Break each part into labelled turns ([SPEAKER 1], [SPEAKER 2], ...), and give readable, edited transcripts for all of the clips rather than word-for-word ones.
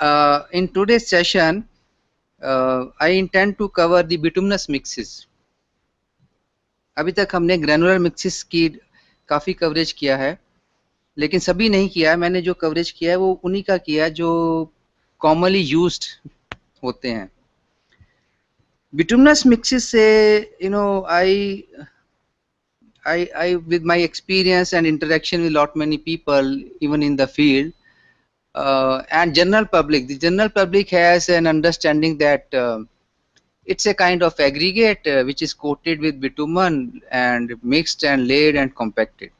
[SPEAKER 1] In today's session, I intend to cover the bituminous mixes. अभी तक हमने granular mixes की काफ़ी कवरेज किया है, लेकिन सभी नहीं किया है। मैंने जो कवरेज किया है वो उन्हीं का किया है जो कॉमनली यूज्ड होते हैं। Bituminous mixes say, I with my experience and interaction with lot many people, even in the field, and general public, the general public has an understanding that it's a kind of aggregate which is coated with bitumen and mixed and laid and compacted.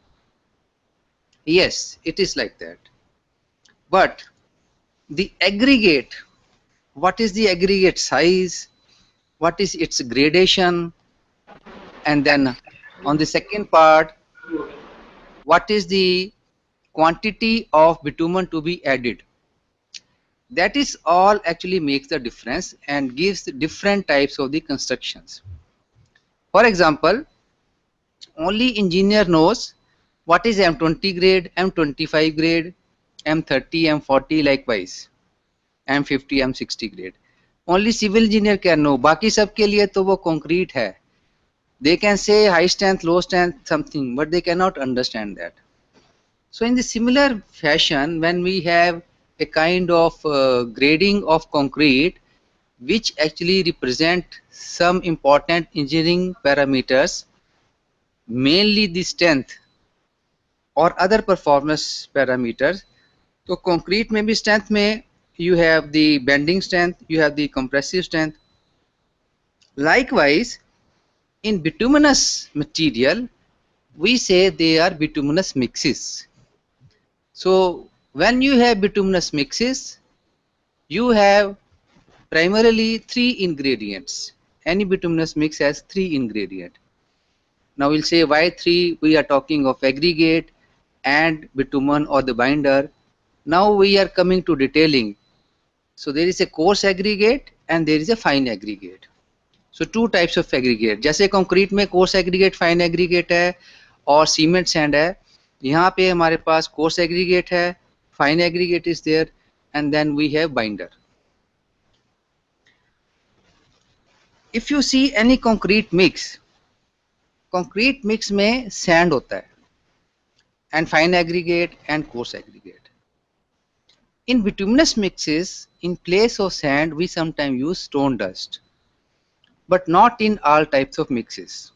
[SPEAKER 1] Yes, it is like that. But the aggregate, what is the aggregate size? What is its gradation? And then on the second part, what is the quantity of bitumen to be added? That is all actually makes the difference and gives different types of the constructions. For example, only engineer knows what is M20 grade, M25 grade, M30, M40 likewise, M50, M60 grade. Only civil engineer can know. बाकी सब के लिए तो वो concrete है. They can say high strength, low strength, something, but they cannot understand that. So in the similar fashion, when we have a kind of grading of concrete, which actually represent some important engineering parameters, mainly the strength or other performance parameters. So concrete में भी strength में you have the bending strength, you have the compressive strength. Likewise, in bituminous material, we say they are bituminous mixes. So when you have bituminous mixes, you have primarily 3 ingredients. Any bituminous mix has 3 ingredients. Now we'll say why 3. We are talking of aggregate and bitumen or the binder. Now we are coming to detailing. So there is a coarse aggregate and there is a fine aggregate. So two types of aggregate. जैसे concrete में coarse aggregate, fine aggregate है और cement sand है. यहाँ पे हमारे पास coarse aggregate है, fine aggregate is there, and then we have binder. If you see any concrete mix में sand होता है and fine aggregate and coarse aggregate. In bituminous mixes, in place of sand, we sometimes use stone dust, but not in all types of mixes.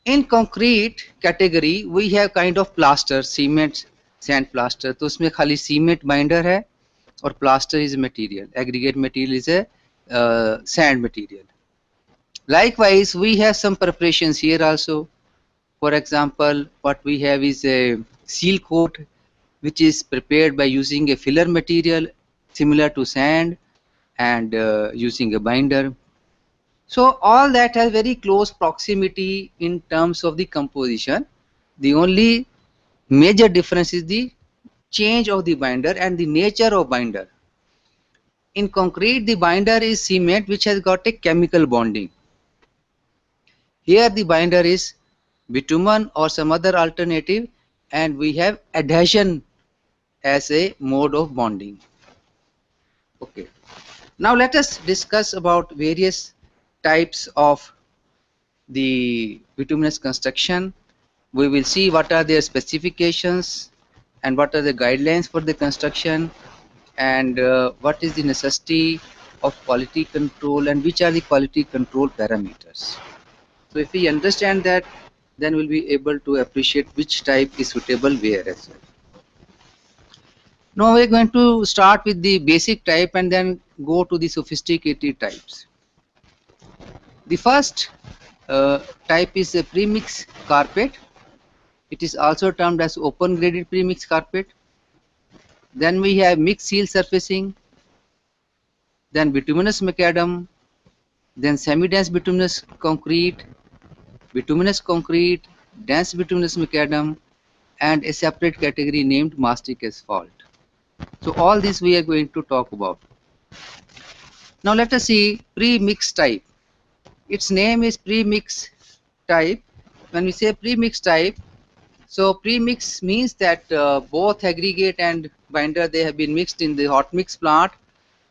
[SPEAKER 1] In concrete category, we have kind of plaster, cement, sand plaster. तो उसमें खाली cement binder है और plaster is material. Aggregate material is a sand material. Likewise, we have some preparations here also. For example, what we have is a seal coat, which is prepared by using a filler material similar to sand and using a binder. So all that has very close proximity in terms of the composition. The only major difference is the change of the binder and the nature of binder. In concrete, the binder is cement which has got a chemical bonding. Here the binder is bitumen or some other alternative, and we have adhesion as a mode of bonding. Okay. Now let us discuss about various types of the bituminous construction. We will see what are their specifications and what are the guidelines for the construction, and what is the necessity of quality control and which are the quality control parameters. So if we understand that, then we'll be able to appreciate which type is suitable where as well. Now we're going to start with the basic type and then go to the sophisticated types. The first type is a premix carpet. It is also termed as open graded premix carpet. Then we have mixed seal surfacing, then bituminous macadam, then semi-dense bituminous concrete, dense bituminous macadam, and a separate category named mastic asphalt. So all this we are going to talk about. Now let us see pre-mix type. Its name is pre-mix type. When we say pre-mix type, So pre-mix means that both aggregate and binder, they have been mixed in the hot mix plant,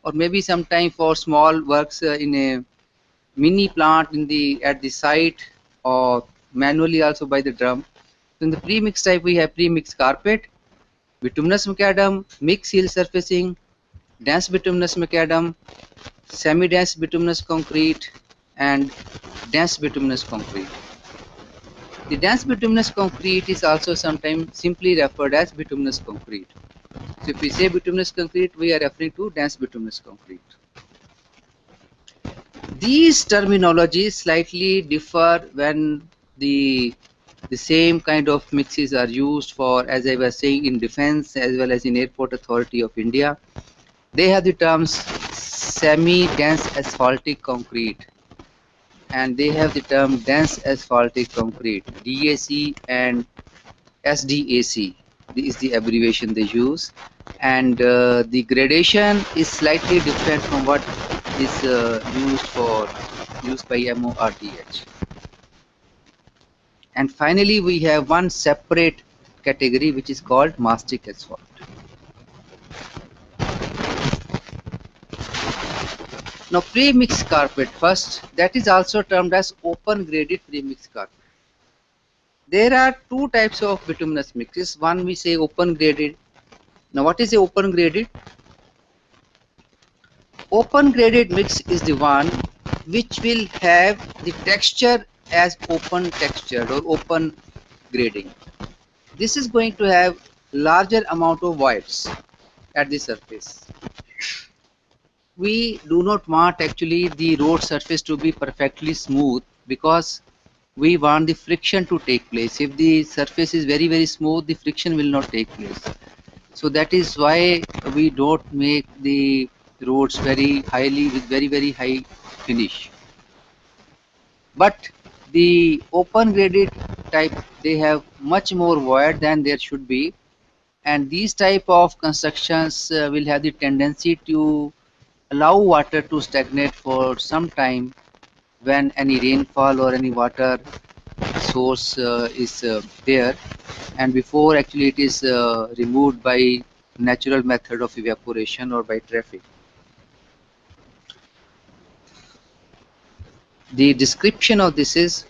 [SPEAKER 1] or maybe sometime for small works in a mini plant in the at the site, or manually also by the drum. So in the pre-mix type we have pre-mix carpet, bituminous macadam, mixed seal surfacing, dense bituminous macadam, semi-dense bituminous concrete, and dense bituminous concrete. The dense bituminous concrete is also sometimes simply referred as bituminous concrete. So if we say bituminous concrete, we are referring to dense bituminous concrete. These terminologies slightly differ when the same kind of mixes are used for, as I was saying, in defense as well as in Airport Authority of India. They have the terms semi-dense asphaltic concrete, and they have the term dense asphaltic concrete, DAC and SDAC. This is the abbreviation they use, and the gradation is slightly different from what is used by MORTH. And finally, we have one separate category which is called mastic asphalt. Now, pre-mixed carpet first, that is also termed as open graded pre-mixed carpet. There are two types of bituminous mixes. One we say open graded. Now, what is a open graded? Open graded mix is the one which will have the texture as open textured or open grading. This is going to have larger amount of voids at the surface. We do not want actually the road surface to be perfectly smooth, because we want the friction to take place. If the surface is very smooth, the friction will not take place. So that is why we don't make the roads very highly with very high finish. But the open graded type, they have much more void than there should be, and these type of constructions will have the tendency to allow water to stagnate for some time when any rainfall or any water source is there, and before actually it is removed by natural method of evaporation or by traffic. The description of this is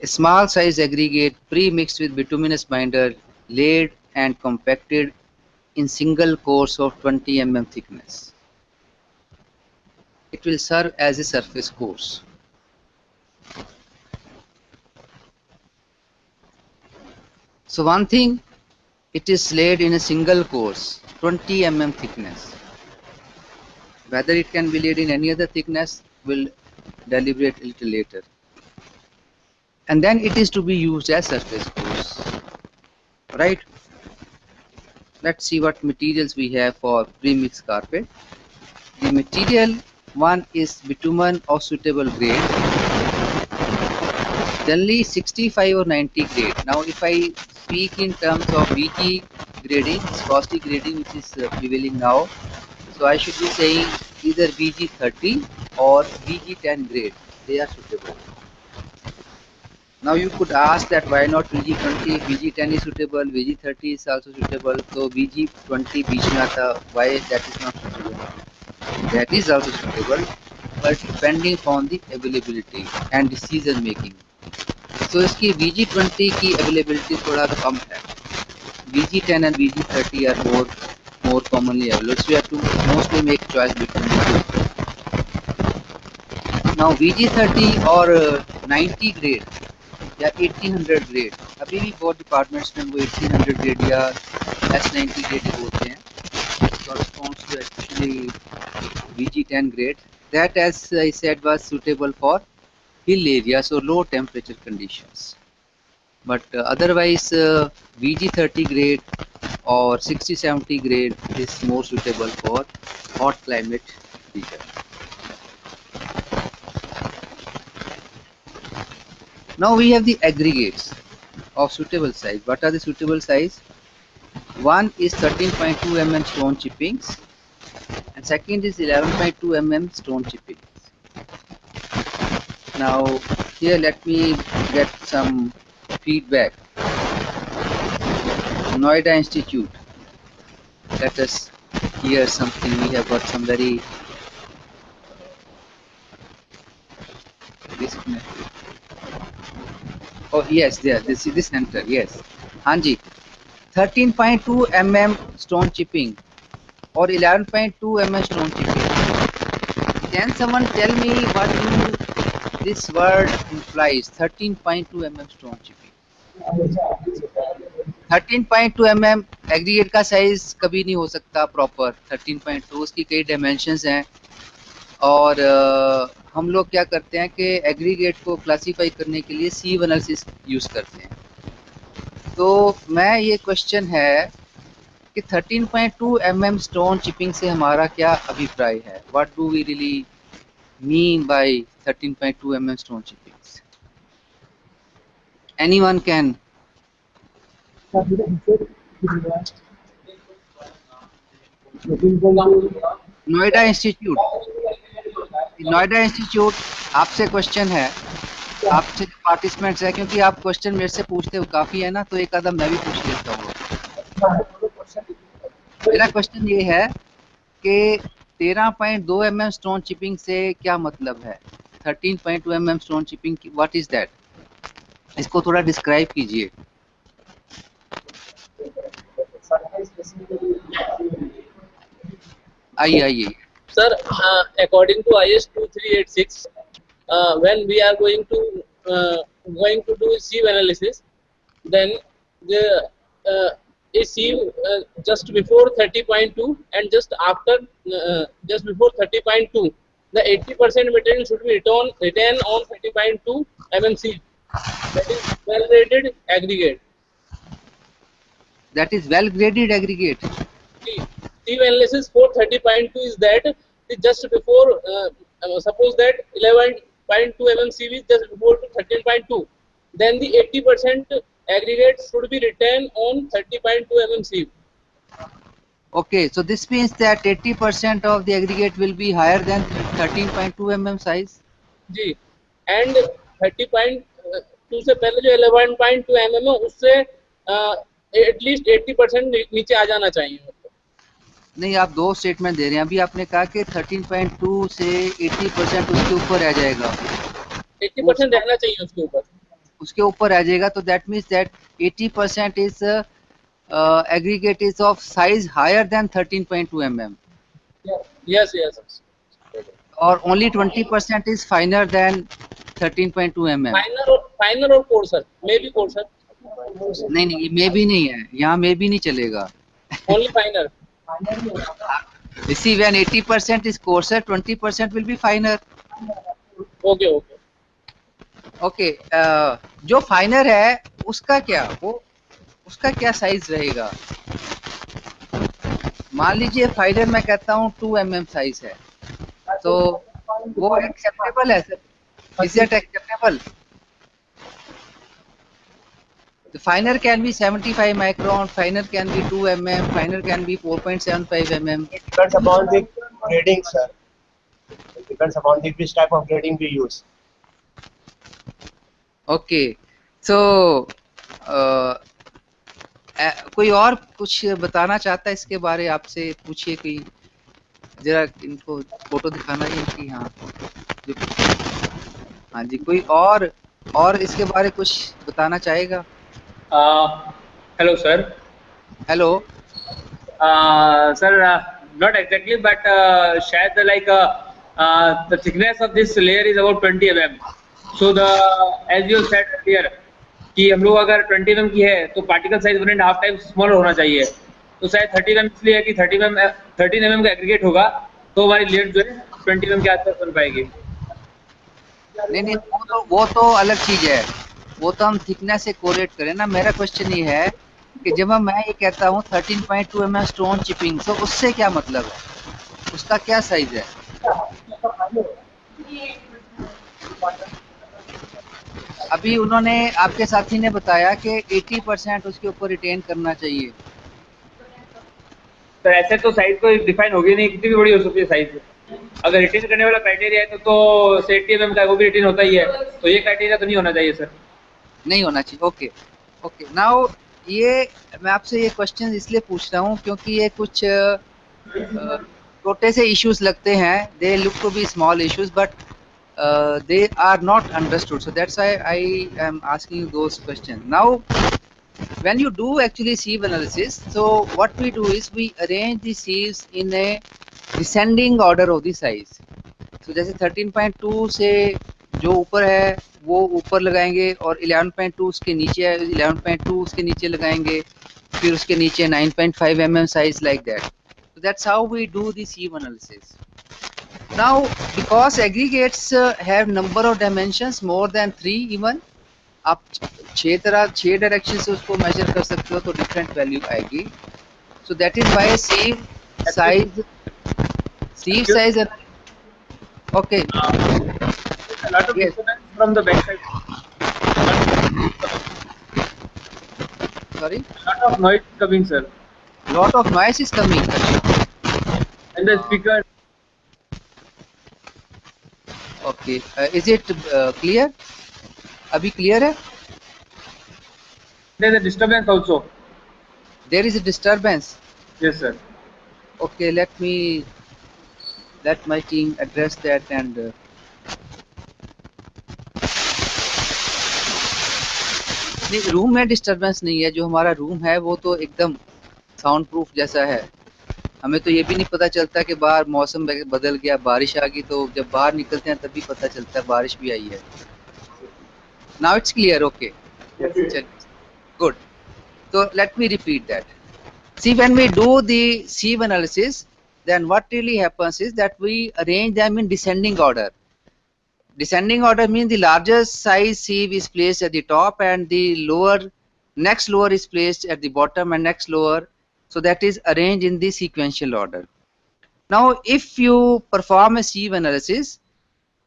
[SPEAKER 1] a small size aggregate pre-mixed with bituminous binder, laid and compacted in single course of 20 mm thickness. It will serve as a surface course. So one thing, it is laid in a single course, 20 mm thickness. Whether it can be laid in any other thickness, will deliberate a little later. And then it is to be used as surface course. Right? Let's see what materials we have for pre-mixed carpet. The material one is bitumen of suitable grade, generally 65 or 90 grade. Now if I speak in terms of VG grading, viscosity grading, which is prevailing now, so I should be saying either VG30 or VG10 grade, they are suitable. Now you could ask that why not VG20, VG10 is suitable, VG30 is also suitable, so VG20 बीच में आता, why that is not suitable? That is also suitable, but depending upon the availability and decision making. So इसकी VG20 की availability थोड़ा कम है. VG10 and VG30 are more commonly available. So we have to mostly make choice between the two. Now VG30 or 90 grade या 1800 grade, अभी भी बहुत departments में वो 1800 ग्रेड या S90 ग्रेड होते हैं, corresponds to actually VG10 grade. That, as I said, was suitable for hill areas or low temperature conditions. But otherwise VG30 grade or 60-70 grade is more suitable for hot climate region. Now we have the aggregates of suitable size. What are the suitable size? One is 13.2 mm stone chippings, and second is 11.2 mm stone chippings. Now here let me get some feedback. Noida Institute. Let us hear something. We have got some very disconnected. Oh yes, there. This is the center. Yes. हाँ जी. 13.2 mm stone chipping or 11.2 mm stone chipping. Can someone tell me what this word implies? 13.2 mm stone chipping. 13.2 mm aggregate का size कभी नहीं हो सकता proper. 13.2 उसकी कई dimensions हैं और हम लोग क्या करते हैं कि एग्रीगेट को क्लासीफाई करने के लिए सी एनालिसिस यूज़ करते हैं. तो मैं ये क्वेश्चन है कि 13.2 mm स्टोन चिपिंग से हमारा क्या अभिप्राय है? What do we really mean by 13.2 mm stone chippings? Anyone can? Noida institute. Noida institute आपसे क्वेश्चन है, आपसे पार्टिसिपेंट्स है, क्योंकि आप क्वेश्चन मेरे से पूछते हो काफ़ी है ना, तो एक आधा मैं भी पूछ लेता हूँ. मेरा क्वेश्चन ये है कि 13.2 mm स्टोन चिपिंग से क्या मतलब है? 13.2 mm stone chipping, what is that? इसको थोड़ा डिस्क्राइब कीजिए. आइए.
[SPEAKER 2] Sir, according to IS 2386, when we are going to do sieve analysis, then the a sieve just before 30.2 and just after just before 30.2, the 80% material should be written on 30.2 mm sieve. That is well graded aggregate.
[SPEAKER 1] That is well graded aggregate.
[SPEAKER 2] Sieve analysis for 30.2 is that just before suppose that 11.2 mm sieve is just before 13.2, then the 80% aggregate should be written on 30.2 mm sieve.
[SPEAKER 1] Okay, so this means that 80% of the aggregate will be higher than 13.2 mm size.
[SPEAKER 2] Ji, and 30.2 से पहले जो 11.2 mm है उससे at least 80% नीचे आ जाना चाहिए.
[SPEAKER 1] नहीं, आप दो स्टेटमेंट दे रहे हैं. अभी आपने कहा कि 13.2 से 80% उसके ऊपर आ जाएगा.
[SPEAKER 2] 80% रहना चाहिए उसके ऊपर.
[SPEAKER 1] उसके ऊपर आ जाएगा तो that means that 80% is aggregate is of size higher than 13.2 mm.
[SPEAKER 2] Yes.
[SPEAKER 1] Or only 20% is finer than 13.2 mm.
[SPEAKER 2] Finer or coarser, maybe coarser.
[SPEAKER 1] नहीं, मे भी नहीं है यहाँ, मे भी नहीं चलेगा.
[SPEAKER 2] Only finer.
[SPEAKER 1] You see, when 80% is coarser, 20% will be finer. Okay. जो फाइनर है उसका क्या, वो उसका क्या साइज रहेगा? मान लीजिए फाइनर मैं कहता हूँ 2 mm साइज है, तो वो एक्सेप्टेबल है sir? Is it acceptable? The finer can be 75 micron, finer can be 2 mm, finer can be 4.75 mm.
[SPEAKER 3] It depends upon the grading, sir. It depends upon which type of grading we use.
[SPEAKER 1] Okay, so कोई और कुछ बताना चाहता है इसके बारे? आपसे पूछिए कोई, जरा इनको फोटो दिखाना है इनकी. हाँ जी, कोई और इसके बारे कुछ बताना चाहेगा?
[SPEAKER 4] Hello, sir.
[SPEAKER 1] Hello.
[SPEAKER 4] Sir, not exactly, but शायद like the thickness of this layer is about 20 mm. So as you said earlier कि हम लोग अगर 20 mm की है तो पार्टिकल साइज 1.5 टाइम्स स्मॉलर होना चाहिए. तो शायद 30 mm इसलिए है कि 13 mm का एग्रीगेट होगा तो हमारी लेयर जो है 20 mm के आसपास बन पाएगी.
[SPEAKER 1] नहीं, वो तो अलग चीज है, वो तो हम थिकनेस से कोरिलेट करें ना. मेरा क्वेश्चन ये है कि जब मैं ये कहता हूँ 13.2 mm स्टोन चिपिंग, तो उससे क्या मतलब है? उसका क्या साइज है? अभी उन्होंने, आपके साथी ने बताया कि 80% उसके ऊपर रिटेन करना चाहिए.
[SPEAKER 4] तो ऐसे तो साइज को डिफाइन होगी नहीं, कितनी भी बड़ी हो सकती है साइज. अगर रिटेन करने वाला क्राइटेरिया है तो 80 mm का वो भी रिटेन होता ही है, तो ये क्राइटेरिया तो नहीं होना चाहिए सर.
[SPEAKER 1] नहीं होना चाहिए. ओके. नाउ ये मैं आपसे ये क्वेश्चन इसलिए पूछ रहा हूँ क्योंकि ये कुछ छोटे से इश्यूज लगते हैं, they look to be small issues but they are not understood, so that's why I am asking you those questions. Now when you do actually sieve analysis, so what we do is we arrange the sieves in a descending order of the size. So जैसे 13.2 से जो ऊपर है वो ऊपर लगाएंगे और 11.2 उसके नीचे है, 11.2 उसके नीचे लगाएंगे, फिर उसके नीचे 9.5 mm size, like that. So that's how we do the sieve analysis. Now because aggregates have number of dimensions more than 3 even, आप 6 डायरेक्शन से उसको मेजर कर सकते हो तो डिफरेंट वैल्यू आएगी. So that is why sieve size okay,
[SPEAKER 4] A lot of
[SPEAKER 1] yes,
[SPEAKER 4] disturbance from the backside.
[SPEAKER 1] sorry,
[SPEAKER 4] A lot of noise coming, sir.
[SPEAKER 1] lot of noise is coming.
[SPEAKER 4] And the speaker.
[SPEAKER 1] Okay, is it clear? अभी clear है?
[SPEAKER 4] There's a disturbance also.
[SPEAKER 1] There is a disturbance.
[SPEAKER 4] Yes, sir.
[SPEAKER 1] Okay, let my team address that and नहीं, room में disturbance नहीं है. जो हमारा room है वो तो एकदम साउंड प्रूफ जैसा है. हमें तो ये भी नहीं पता चलता कि बाहर मौसम बदल गया, बारिश आ गई, तो जब बाहर निकलते हैं तभी पता चलता है बारिश भी आई है. Now it's clear. ओके, चलिए, good. So let me repeat that. See, when we do the sieve analysis, then what really happens is that we arrange them in descending order. Descending order means the largest size sieve is placed at the top and the next lower is placed at the bottom and next lower. So that is arranged in the sequential order. Now, if you perform a sieve analysis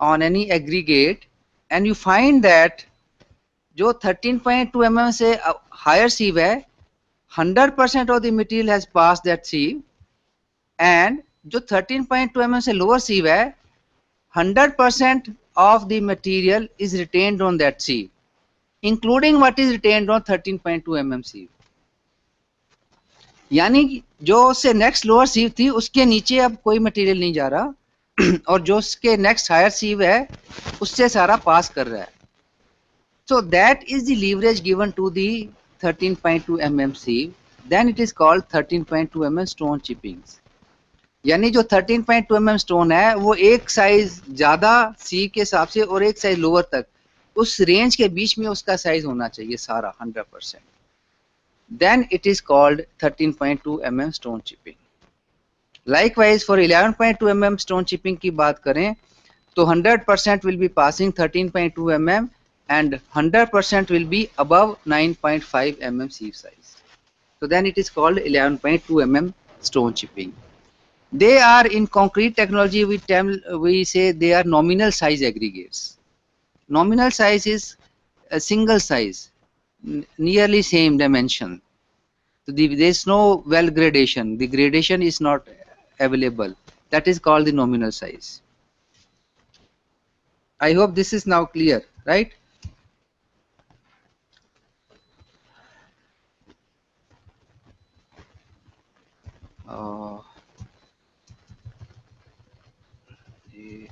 [SPEAKER 1] on any aggregate and you find that जो 13.2 mm से higher sieve है, 100% of the material has passed that sieve, and जो 13.2 mm से lower sieve है, 100% of the material is retained on that sieve, including what is retained on 13.2 mm sieve. यानी कि जो उससे नेक्स्ट लोअर सीव थी उसके नीचे अब कोई मटेरियल नहीं जा रहा और जो उसके नेक्स्ट हायर सीव है उससे सारा पास कर रहा है. So that is the leverage given to the 13.2 mm sieve. Then it is called 13.2 mm stone chippings. यानी जो 13.2 mm स्टोन है वो एक साइज ज्यादा सी के हिसाब से और एक साइज लोअर तक उस रेंज के बीच में उसका साइज होना चाहिए सारा 100%. Then it is called 13.2 mm stone chipping. Likewise for 11.2 mm stone chipping की बात करें तो 100% will be passing 13.2 mm and 100% will be above 9.5 mm sieve size. So then it is called 11.2 mm stone chipping. They are in concrete technology, we say they are nominal size aggregates. Nominal size is a single size, nearly same dimension. So there is no well gradation. The gradation is not available. That is called the nominal size. I hope this is now clear, right? Uh, eh,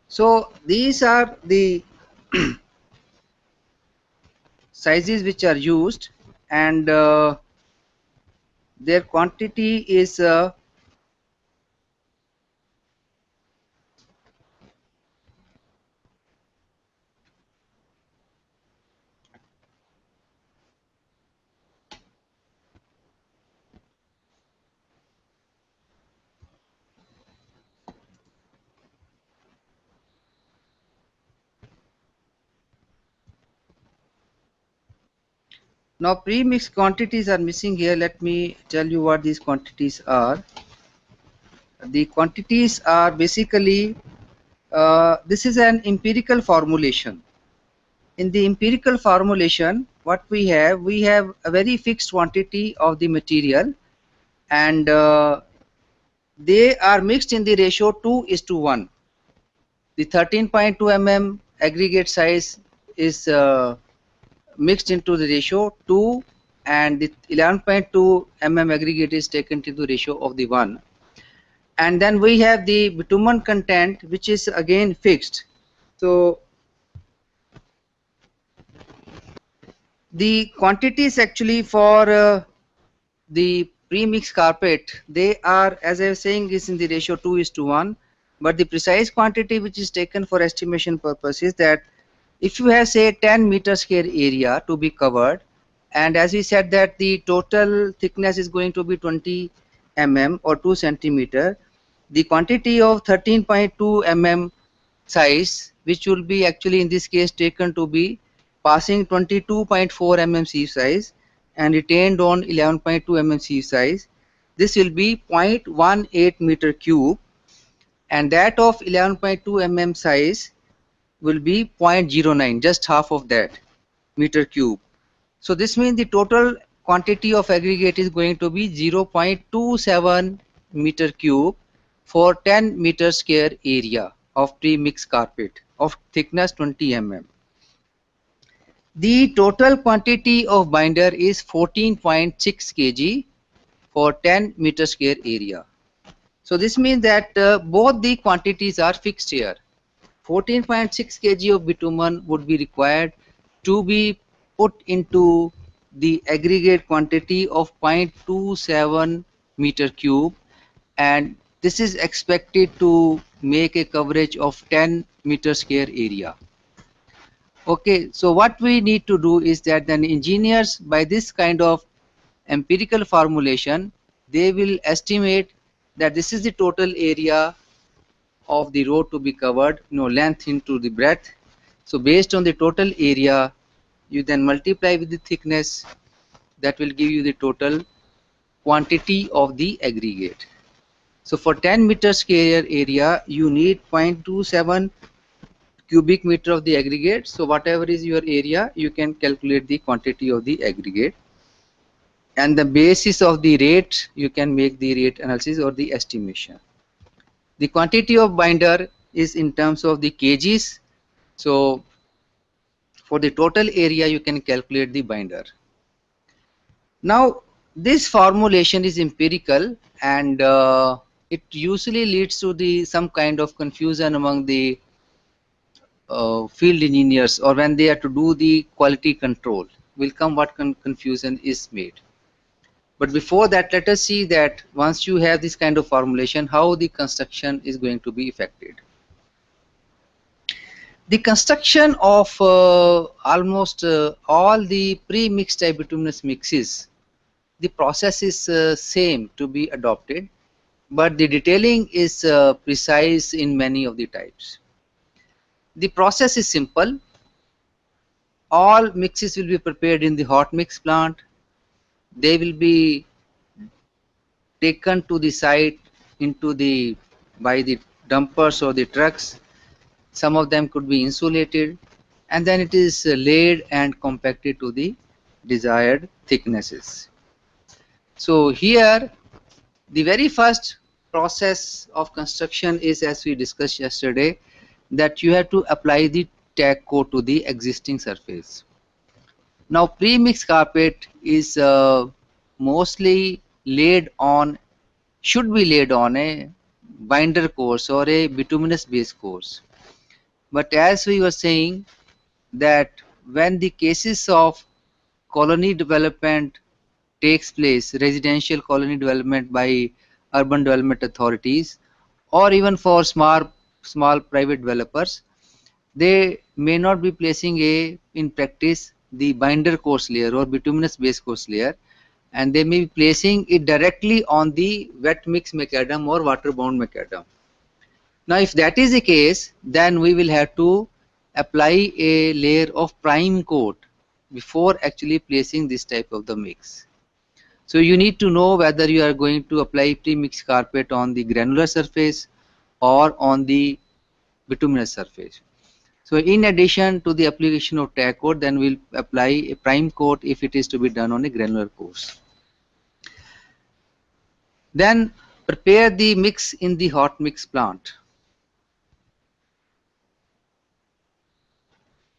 [SPEAKER 1] so these are the sizes which are used, and their quantity is Now pre-mixed quantities are missing here. Let me tell you what these quantities are. The quantities are basically, this is an empirical formulation. In the empirical formulation, what we have a very fixed quantity of the material, and they are mixed in the ratio 2:1. The 13.2 mm aggregate size is mixed into the ratio 2, and the 11.2 mm aggregate is taken to the ratio of the 1. And then we have the bitumen content, which is again fixed. So the quantities actually for the pre-mixed carpet, they are, as I was saying, is in the ratio 2:1, but the precise quantity which is taken for estimation purpose is that if you have, say, 10 meter square area to be covered, and as we said that the total thickness is going to be 20 mm or 2 centimeter, the quantity of 13.2 mm size, which will be actually in this case taken to be passing 22.4 mm sieve size and retained on 11.2 mm sieve size, this will be 0.18 meter cube, and that of 11.2 mm size will be 0.09, just half of that meter cube. So this means the total quantity of aggregate is going to be 0.27 meter cube for 10 meter square area of pre-mixed carpet of thickness 20 mm. The total quantity of binder is 14.6 kg for 10 meter square area. So this means that both the quantities are fixed here. 14.6 kg of bitumen would be required to be put into the aggregate quantity of 0.27 meter cube, and this is expected to make a coverage of 10 meter square area. Okay, so what we need to do is that then engineers, by this kind of empirical formulation, they will estimate that this is the total area of the road to be covered, length into the breadth. So based on the total area, you then multiply with the thickness, that will give you the total quantity of the aggregate. So for 10 meter square area, you need 0.27 cubic meter of the aggregate. So whatever is your area, you can calculate the quantity of the aggregate, and the basis of the rate, you can make the rate analysis or the estimation. The quantity of binder is in terms of the kgs. So for the total area, you can calculate the binder. Now this formulation is empirical, and it usually leads to some kind of confusion among the field engineers, or when they have to do the quality control, will come what confusion is made. But before that, let us see that once you have this kind of formulation, how the construction is going to be effected. The construction of almost all the pre-mixed bituminous mixes, the process is same to be adopted, but the detailing is precise in many of the types. The process is simple. All mixes will be prepared in the hot mix plant. They will be taken to the site by the dumpers or the trucks. Some of them could be insulated, and then it is laid and compacted to the desired thicknesses. So here the very first process of construction is, as we discussed yesterday, that you have to apply the tack coat to the existing surface. Now pre-mixed carpet is mostly should be laid on a binder course or a bituminous base course. But as we were saying, that when the cases of colony development takes place, residential colony development by urban development authorities, or even for small private developers, they may not be placing in practice the binder course layer or bituminous base course layer, and they may be placing it directly on the wet mix macadam or waterbound macadam. Now if that is the case, then we will have to apply a layer of prime coat before actually placing this type of the mix. So you need to know whether you are going to apply pre-mix carpet on the granular surface or on the bituminous surface. So in addition to the application of tack coat, then we'll apply a prime coat if it is to be done on a granular course. Then prepare the mix in the hot mix plant.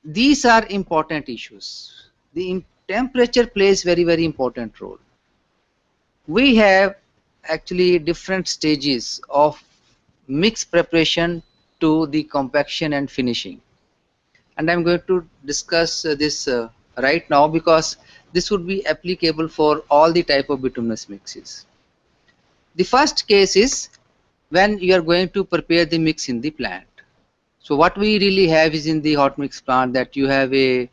[SPEAKER 1] These are important issues. The temperature plays very important role. We have actually different stages of mix preparation to the compaction and finishing, and I'm going to discuss this right now because this would be applicable for all the type of bituminous mixes. The first case is when you are going to prepare the mix in the plant. So what we really have is in the hot mix plant that you have a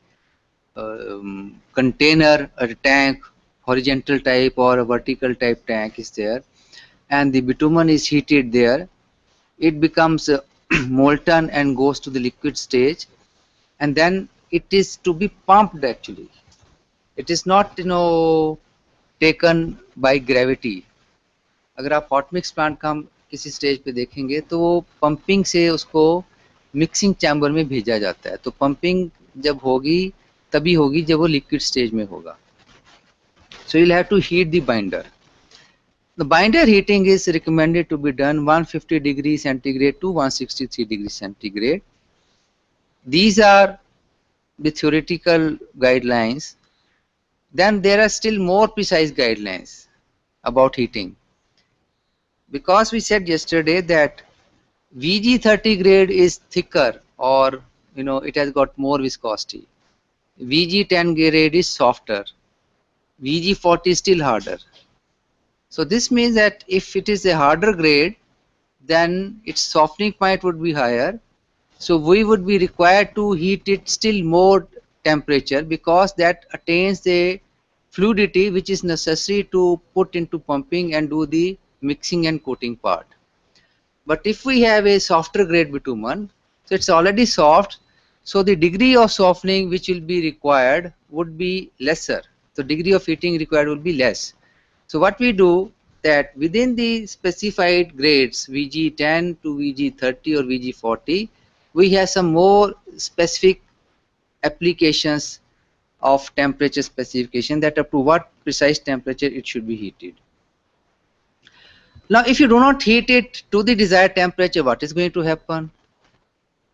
[SPEAKER 1] container, a tank, horizontal type or a vertical type tank is there, and the bitumen is heated there. It becomes molten and goes to the liquid stage, and then it is to be pumped actually. It is not taken by gravity. अगर आप hot mix plant का हम किसी stage पे देखेंगे तो वो pumping से उसको मिक्सिंग चैम्बर में भेजा जाता है. तो पंपिंग जब होगी तभी होगी जब वो लिक्विड स्टेज में होगा. So you'll have to heat the binder. The binder heating is recommended to be done 150 degrees centigrade to 163 degrees centigrade. These are the theoretical guidelines. Then there are still more precise guidelines about heating. Because we said yesterday that VG30 grade is thicker, or it has got more viscosity. VG10 grade is softer. VG40 is still harder. So this means that if it is a harder grade, then its softening point would be higher. So we would be required to heat it still more temperature, because that attains the fluidity which is necessary to put into pumping and do the mixing and coating part. But if we have a softer grade bitumen, so it's already soft, so the degree of softening which will be required would be lesser. The degree of heating required will be less. So what we do, that within the specified grades VG10 to VG30 or VG40, we have some more specific applications of temperature specification, that up to what precise temperature it should be heated. Now if you do not heat it to the desired temperature, what is going to happen?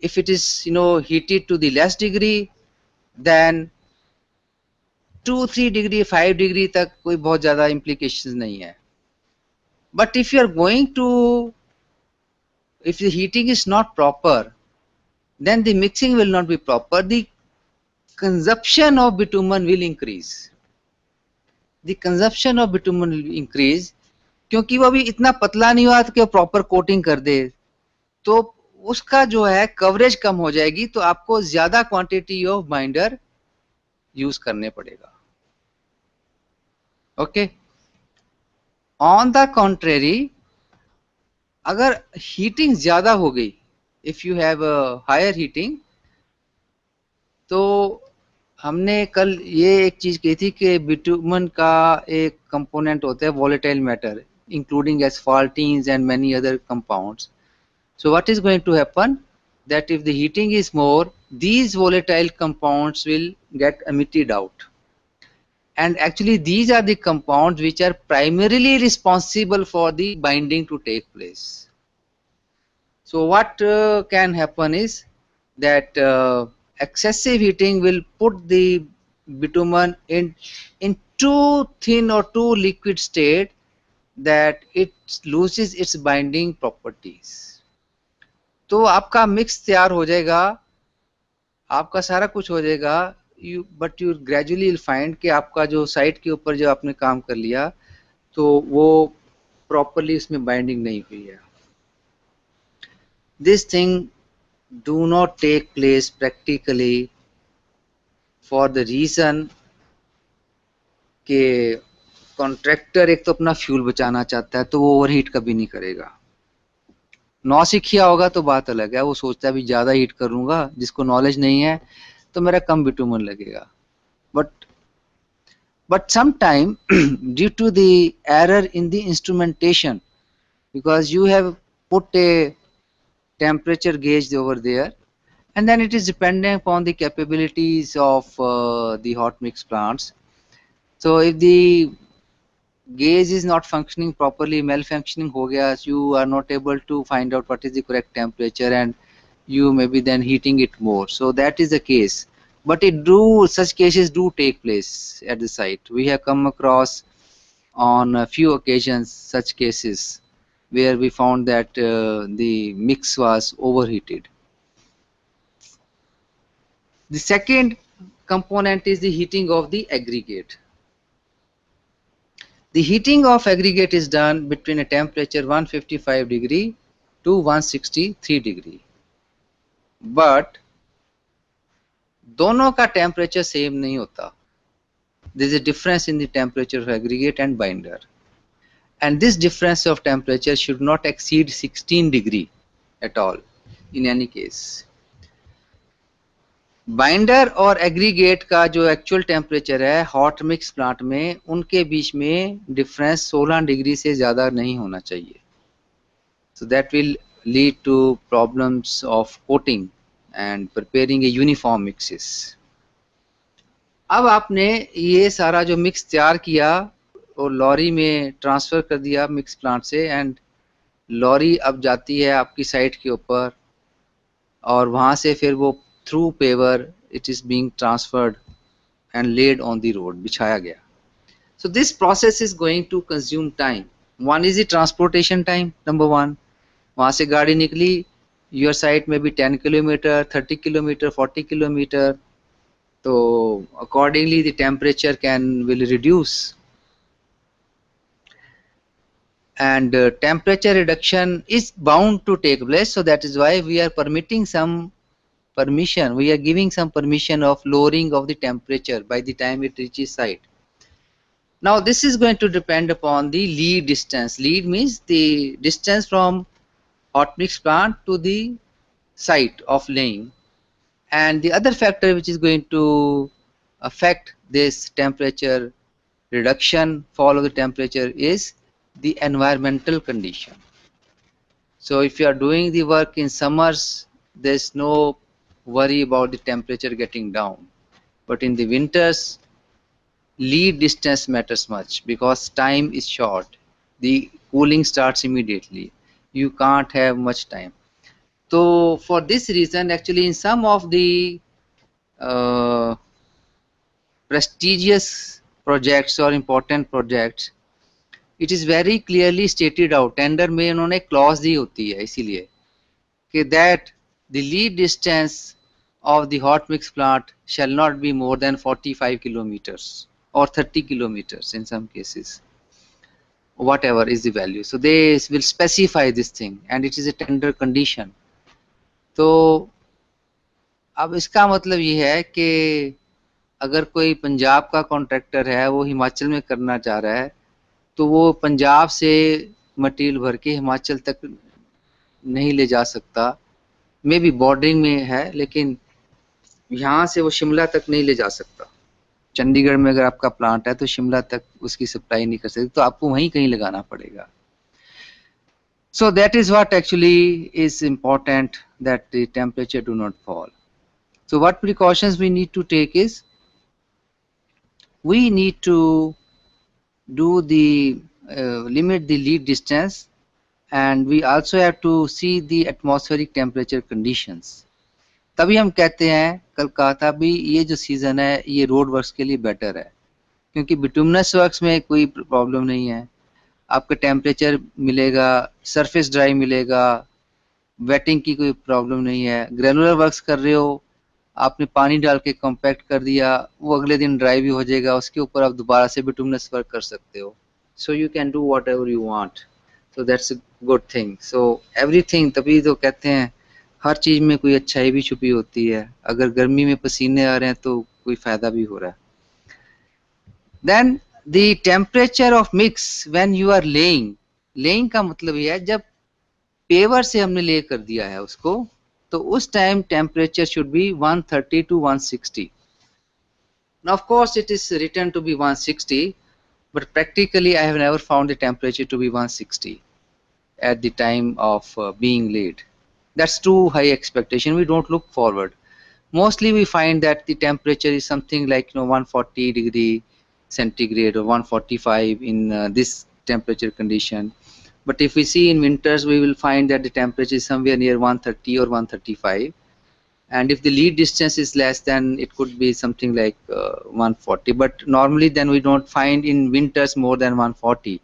[SPEAKER 1] If it is heated to the less degree, then 2-3 degree 5 degree तक कोई बहुत ज़्यादा implications नहीं है. But if you are going to, if the heating is not proper, then the mixing will not be proper. The consumption of bitumen will increase. The consumption of bitumen will increase, क्योंकि वो अभी इतना पतला नहीं हुआ कि proper coating कर दे, तो उसका जो है कवरेज कम हो जाएगी, तो आपको ज्यादा क्वांटिटी ऑफ बाइंडर यूज करने पड़ेगा. ओके. ऑन द कॉन्ट्रेरी, अगर हीटिंग ज्यादा हो गई, if you have higher heating, तो हमने कल ये एक चीज कही थी कि बिटुमन का एक कंपोनेंट होता है volatile matter, including asphaltenes and many other compounds. So what is going to happen, that if the heating is more, these volatile compounds will get emitted out, and actually these are the compounds which are primarily responsible for the binding to take place. So what can happen is that excessive heating will put the bitumen in too thin or too liquid state, that it loses its binding properties. तो आपका mix तैयार हो जाएगा, आपका सारा कुछ हो जाएगा, but you gradually will find कि आपका जो साइट के ऊपर जो आपने काम कर लिया, तो वो प्रॉपरली इसमें बाइंडिंग नहीं हुई है. This thing do not take place practically for the reason कि कॉन्ट्रैक्टर एक तो अपना फ्यूल बचाना चाहता है, तो वो ओवरहीट कभी नहीं करेगा. नौसिखिया होगा तो बात अलग है, वो सोचता है भी ज्यादा हीट करूंगा, जिसको नॉलेज नहीं है तो मेरा कम बिटुमन लगेगा. but sometime due to the error in the instrumentation, because you have put a temperature gauge over there, and then it is dependent upon the capabilities of the hot mix plants. So if the gauge is not functioning properly, malfunctioning ho gaya, you are not able to find out what is the correct temperature, and you may be then heating it more. So that is the case. But such cases do take place at the site. We have come across on a few occasions such cases where we found that the mix was overheated. The second component is the heating of the aggregate. The heating of aggregate is done between a temperature 155 degree to 163 degree. But दोनों का temperature same नहीं होता. There is a difference in the temperature of aggregate and binder. And this difference of temperature should not exceed 16 degree at all in any case. Binder और aggregate का जो actual temperature है hot mix plant में, उनके बीच में difference 16 degree से ज़्यादा नहीं होना चाहिए. So that will lead to problems of coating and preparing a uniform mixes. अब आपने ये सारा जो मिक्स तैयार किया और लॉरी में ट्रांसफ़र कर दिया मिक्स प्लांट से, एंड लॉरी अब जाती है आपकी साइट के ऊपर, और वहाँ से फिर वो through paver it is being transferred and laid on the road, बिछाया गया. So this process is going to consume time. One is the transportation time, number one. वहाँ से गाड़ी निकली, your site may be 10 kilometer, 30 kilometer, 40 kilometer. So accordingly the temperature will reduce. And temperature reduction is bound to take place. So that is why we are permitting some permission, we are giving some permission of lowering of the temperature by the time it reaches site. Now this is going to depend upon the lead distance. Lead means the distance from hot mix plant to the site of laying. And the other factor which is going to affect this temperature reduction, fall of the temperature, is the environmental condition. So if you are doing the work in summers, there's no worry about the temperature getting down, but in the winters lead distance matters much because time is short, the cooling starts immediately, you can't have much time. So for this reason, actually in some of the prestigious projects or important projects, it is very clearly stated out, tender में उन्होंने clause दी होती है इसीलिए कि that the lead distance of the hot mix plant shall not be more than 45 kilometers or 30 kilometers in some cases, whatever is the value. So they will specify this thing and it is a tender condition. तो अब इसका मतलब ये है कि अगर कोई पंजाब का कॉन्ट्रैक्टर है वो हिमाचल में करना चाह रहा है तो वो पंजाब से मटेरियल भर के हिमाचल तक नहीं ले जा सकता, मे बी बॉर्डरिंग में है लेकिन यहाँ से वो शिमला तक नहीं ले जा सकता. चंडीगढ़ में अगर आपका प्लांट है तो शिमला तक उसकी सप्लाई नहीं कर सकते, तो आपको वहीं कहीं लगाना पड़ेगा. So that is what actually is important, that the temperature do not fall. So what precautions we need to take is, we need to do the limit the lead distance, and we also have to see the atmospheric temperature conditions. तभी हम कहते हैं, कल कहा था भी ये जो सीज़न है ये रोड वर्क्स के लिए बेटर है क्योंकि बिटुमिनस वर्क्स में कोई प्रॉब्लम नहीं है, आपका टेम्परेचर मिलेगा, सरफेस ड्राई मिलेगा, वेटिंग की कोई प्रॉब्लम नहीं है. ग्रेनुलर वर्क्स कर रहे हो, आपने पानी डाल के कॉम्पैक्ट कर दिया, वो अगले दिन ड्राई भी हो जाएगा, उसके ऊपर आप दोबारा से बिटुमिनस वर्क कर सकते हो. So you can do what ever you want, so that's a good thing. So everything, तभी तो कहते हैं हर चीज़ में कोई अच्छाई भी छुपी होती है. अगर गर्मी में पसीने आ रहे हैं तो कोई फ़ायदा भी हो रहा है. Then the temperature of mix when you are laying, laying का मतलब ये है जब पेवर से हमने ले कर दिया है उसको, तो उस time temperature should be 130 to 160. Now, of course, it is written to be 160, but practically I have never found the temperature to be 160 at the time of being laid. That's too high expectation. We don't look forward. Mostly we find that the temperature is something like 140 degree centigrade or 145 in this temperature condition. But if we see in winters, we will find that the temperature is somewhere near 130 or 135. And if the lead distance is less, then it could be something like 140. But normally then we don't find in winters more than 140.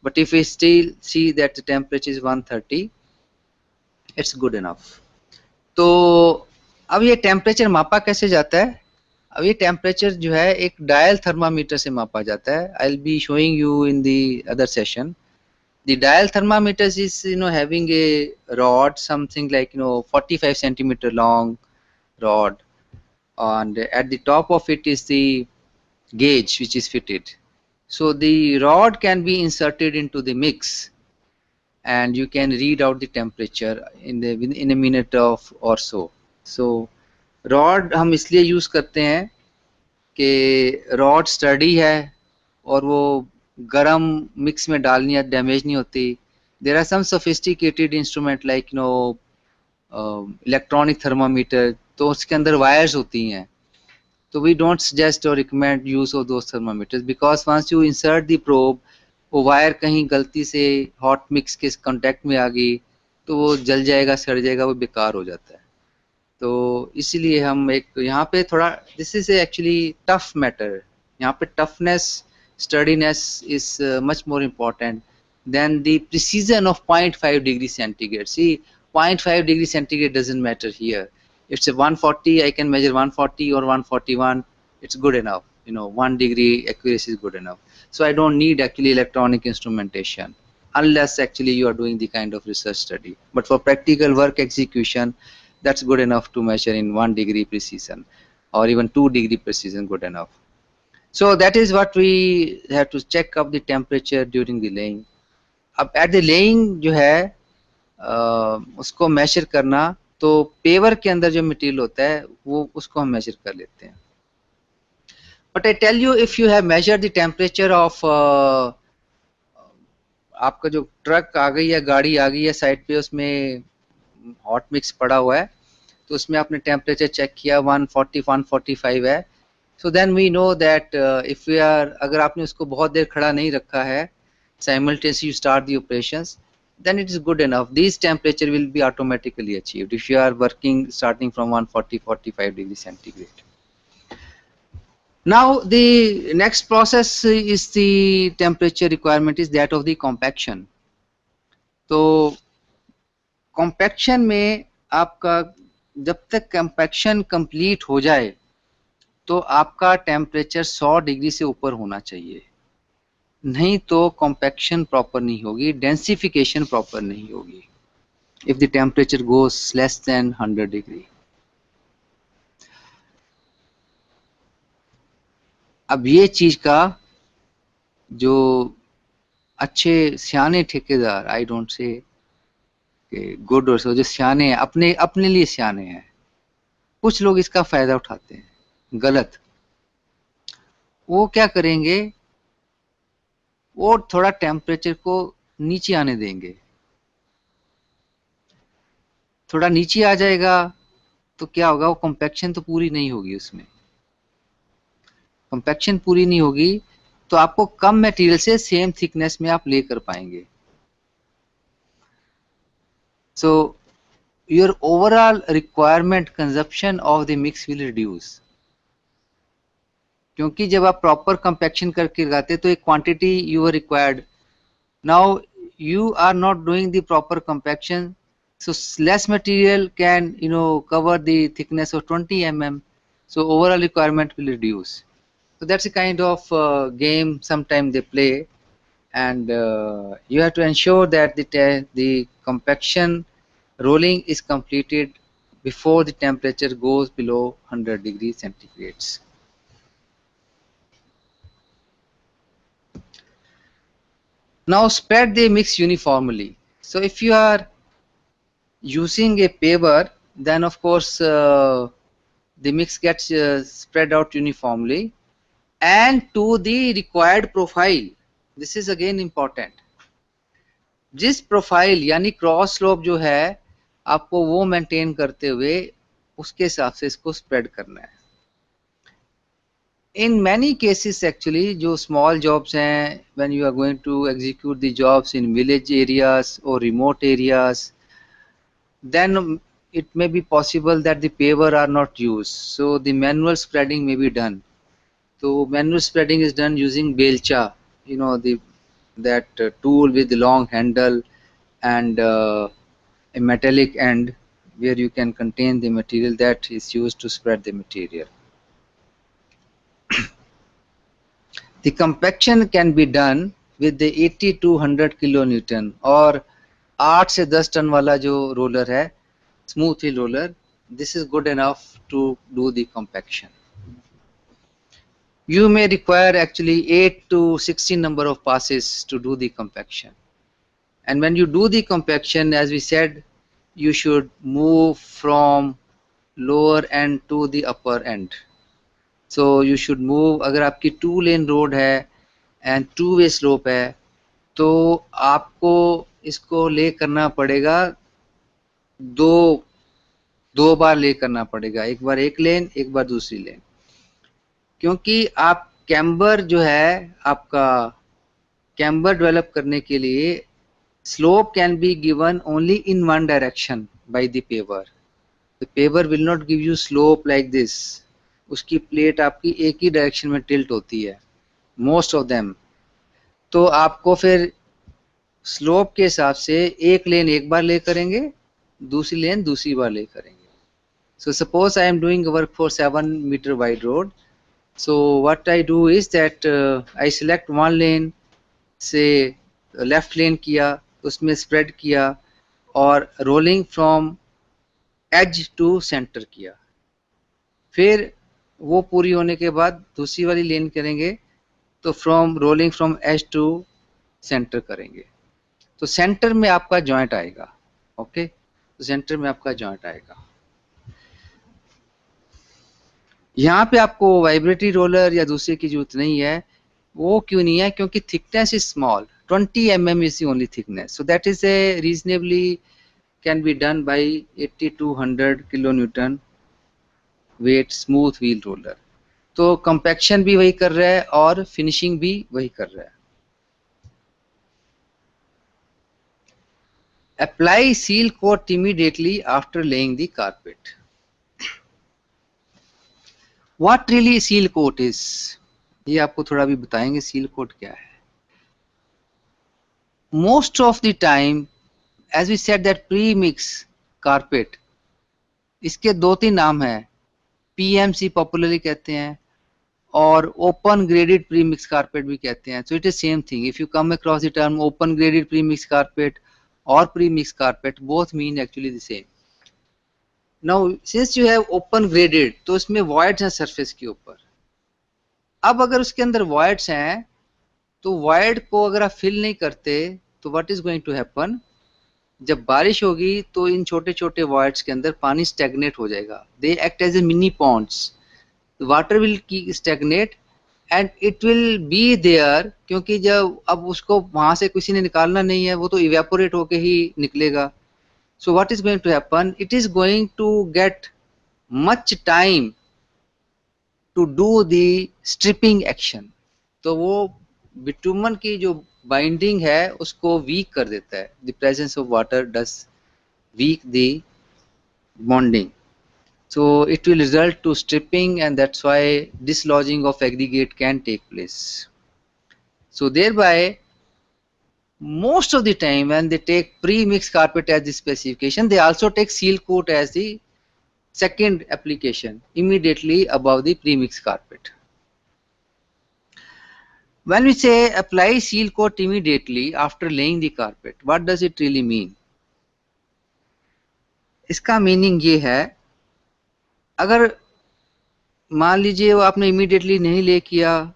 [SPEAKER 1] But if we still see that the temperature is 130, it's good enough. तो अब ये temperature मापा कैसे जाता है? अब ये temperature जो है एक डायल थर्मामीटर से मापा जाता है. I will be showing you in the other session. The dial thermometers is having a rod something like 45 centimeter long rod, and at the top of it is the gauge which is fitted. So the rod can be inserted into the mix and you can read out the temperature in a minute of or so. So rod हम इसलिए use करते हैं कि rod study है और वो गरम mix में डालनी है, डैमेज नहीं होती. There are some sophisticated instrument like electronic thermometer, तो उसके अंदर वायर्स होती हैं. तो वी डोंट सजेस्ट और recommend use of those thermometers because once you insert the probe, वो वायर कहीं गलती से हॉट मिक्स के कांटेक्ट में आ गई तो वो जल जाएगा, सड़ जाएगा, वो बेकार हो जाता है. तो इसीलिए हम एक यहाँ पे थोड़ा, this is actually tough matter. यहाँ पे toughness, sturdiness is much more important than the precision of 0.5 degree centigrade. See, 0.5 degree centigrade doesn't matter here. It's a 140, I can measure 140 or 141, it's good enough. 1 degree accuracy is good enough. So I don't need actually electronic instrumentation unless actually you are doing the kind of research study. But for practical work execution, that's good enough to measure in 1 degree precision or even 2 degree precision, good enough. So that is what we have to check up the temperature during the laying. अब at the laying जो है उसको measure करना, तो pure के अंदर जो material होता है वो उसको हम measure कर लेते हैं. But I tell you, if you have measured the temperature of आपका जो ट्रक आ गई है, गाड़ी आ गई है साइड पे, उसमें हॉट मिक्स पड़ा हुआ है, तो उसमें आपने टेम्परेचर चेक किया 140 145 है. So then we know that if we are, अगर आपने उसको बहुत देर खड़ा नहीं रखा है, simultaneously you start the operations, then it is good enough. These temperature will be automatically achieved if you are working starting from 140-45 degrees centigrade. Now the next process is the temperature requirement is that of the compaction. तो compaction में आपका जब तक compaction complete हो जाए तो आपका temperature 100 degree से ऊपर होना चाहिए, नहीं तो कॉम्पैक्शन प्रॉपर नहीं होगी, डेंसिफिकेशन प्रॉपर नहीं होगी. If the temperature goes less than 100 degree. अब ये चीज का जो अच्छे सियाने ठेकेदार, आई डोंट से गुड और सो, जो सियाने हैं, अपने लिए सियाने हैं, कुछ लोग इसका फायदा उठाते हैं गलत. वो क्या करेंगे, वो थोड़ा टेम्परेचर को नीचे आने देंगे. थोड़ा नीचे आ जाएगा तो क्या होगा, वो कॉम्पैक्शन तो पूरी नहीं होगी, उसमें कॉम्पैक्शन पूरी नहीं होगी तो आपको कम मटेरियल से सेम थिकनेस में आप ले कर पाएंगे. So your overall requirement consumption of the mix will reduce. क्योंकि जब आप प्रॉपर कंपैक्शन करके लगाते तो एक quantity you are required, now you are not doing the proper compaction, so less material can cover the thickness of 20 mm, so overall requirement will reduce. So that's a kind of game sometimes they play, and you have to ensure that the compaction rolling is completed before the temperature goes below 100 degrees centigrade. Now spread the mix uniformly. So if you are using a paver, then of course the mix gets spread out uniformly and to the required profile. This is again important. जिस profile यानी cross slope जो है आपको वो maintain करते हुए उसके हिसाब से इसको स्प्रेड करना है. In many cases actually जो small jobs हैं, when you are going to execute the jobs in village areas or remote areas, then it may be possible that the paver are not used, so the manual spreading may be done. So manual spreading is done using belcha, you know, that tool with the long handle and a metallic end where you can contain the material that is used to spread the material. The compaction can be done with the 80 to 100 kilonewton और 8 से 10 ton वाला जो roller है, smooth heel roller, this is good enough to do the compaction. You may require actually 8 to 16 number of passes to do the compaction. And when you do the compaction, as we said, you should move from lower end to the upper end. So you should move. अगर आपकी 2 lane road है and 2-way slope है तो आपको इसको ले करना पड़ेगा दो बार ले करना पड़ेगा, एक बार एक लेन एक बार दूसरी लेन, क्योंकि आप कैम्बर जो है आपका कैम्बर डेवलप करने के लिए slope can be given only in one direction by the paver. The paver will not give you slope like this. उसकी प्लेट आपकी एक ही डायरेक्शन में टिल्ट होती है मोस्ट ऑफ देम. तो आपको फिर स्लोप के हिसाब से एक लेन एक बार ले करेंगे, दूसरी लेन दूसरी बार ले करेंगे. So suppose I am doing work for 7 meter wide road. So what I do is that I select one lane, say left lane किया, उसमें spread किया और rolling from edge to center किया. फिर वो पूरी होने के बाद दूसरी वाली लेन करेंगे तो rolling from edge to center करेंगे. तो सेंटर में आपका जॉइंट आएगा. ओके, तो सेंटर में आपका जॉइंट आएगा. यहाँ पे आपको वाइब्रेटरी रोलर या दूसरे की जरूरत नहीं है. वो क्यों नहीं है? क्योंकि thickness is small, 20 mm is the only thickness, so that is a reasonably can be done by 80 to 100 kilonewton weight smooth wheel roller. तो कंपैक्शन भी वही कर रहा है और फिनिशिंग भी वही कर रहा है. Apply seal coat immediately after laying the carpet. What really seal coat is? ये आपको थोड़ा भी बताएंगे seal coat क्या है. Most of the time, as we said that pre-mix carpet, इसके 2-3 नाम है. PMC पॉपुलरली कहते हैं और open graded pre-mix carpet भी कहते हैं. So it is same thing. If you come across the term open graded pre-mix carpet or pre-mix carpet, both mean actually the same. Now since you have open graded, तो इसमें voids हैं surface के ऊपर. अब अगर उसके अंदर voids हैं तो void को अगर आप fill नहीं करते तो what is going to happen? जब बारिश होगी तो इन छोटे छोटे voids के अंदर पानी stagnate हो जाएगा. They act as a mini ponds. The water will stagnate and it will be there, क्योंकि जब अब उसको वहां से किसी ने निकालना नहीं है, वो तो evaporate होके ही निकलेगा. So what is going to happen? It is going to get much time to do the stripping action. तो वो बिटुमन की जो बाइंडिंग है उसको वीक कर देता है. The presence of water does weak the bonding. So it will result to stripping, and that's why dislodging of aggregate can take place. So thereby, most of the time when they take pre-mixed carpet as the specification, they also take seal coat as the second application immediately above the pre-mixed carpet. When we say apply seal coat immediately after laying the carpet, what does it really mean? इसका meaning ये है, अगर मान लीजिए वो आपने immediately नहीं ले किया,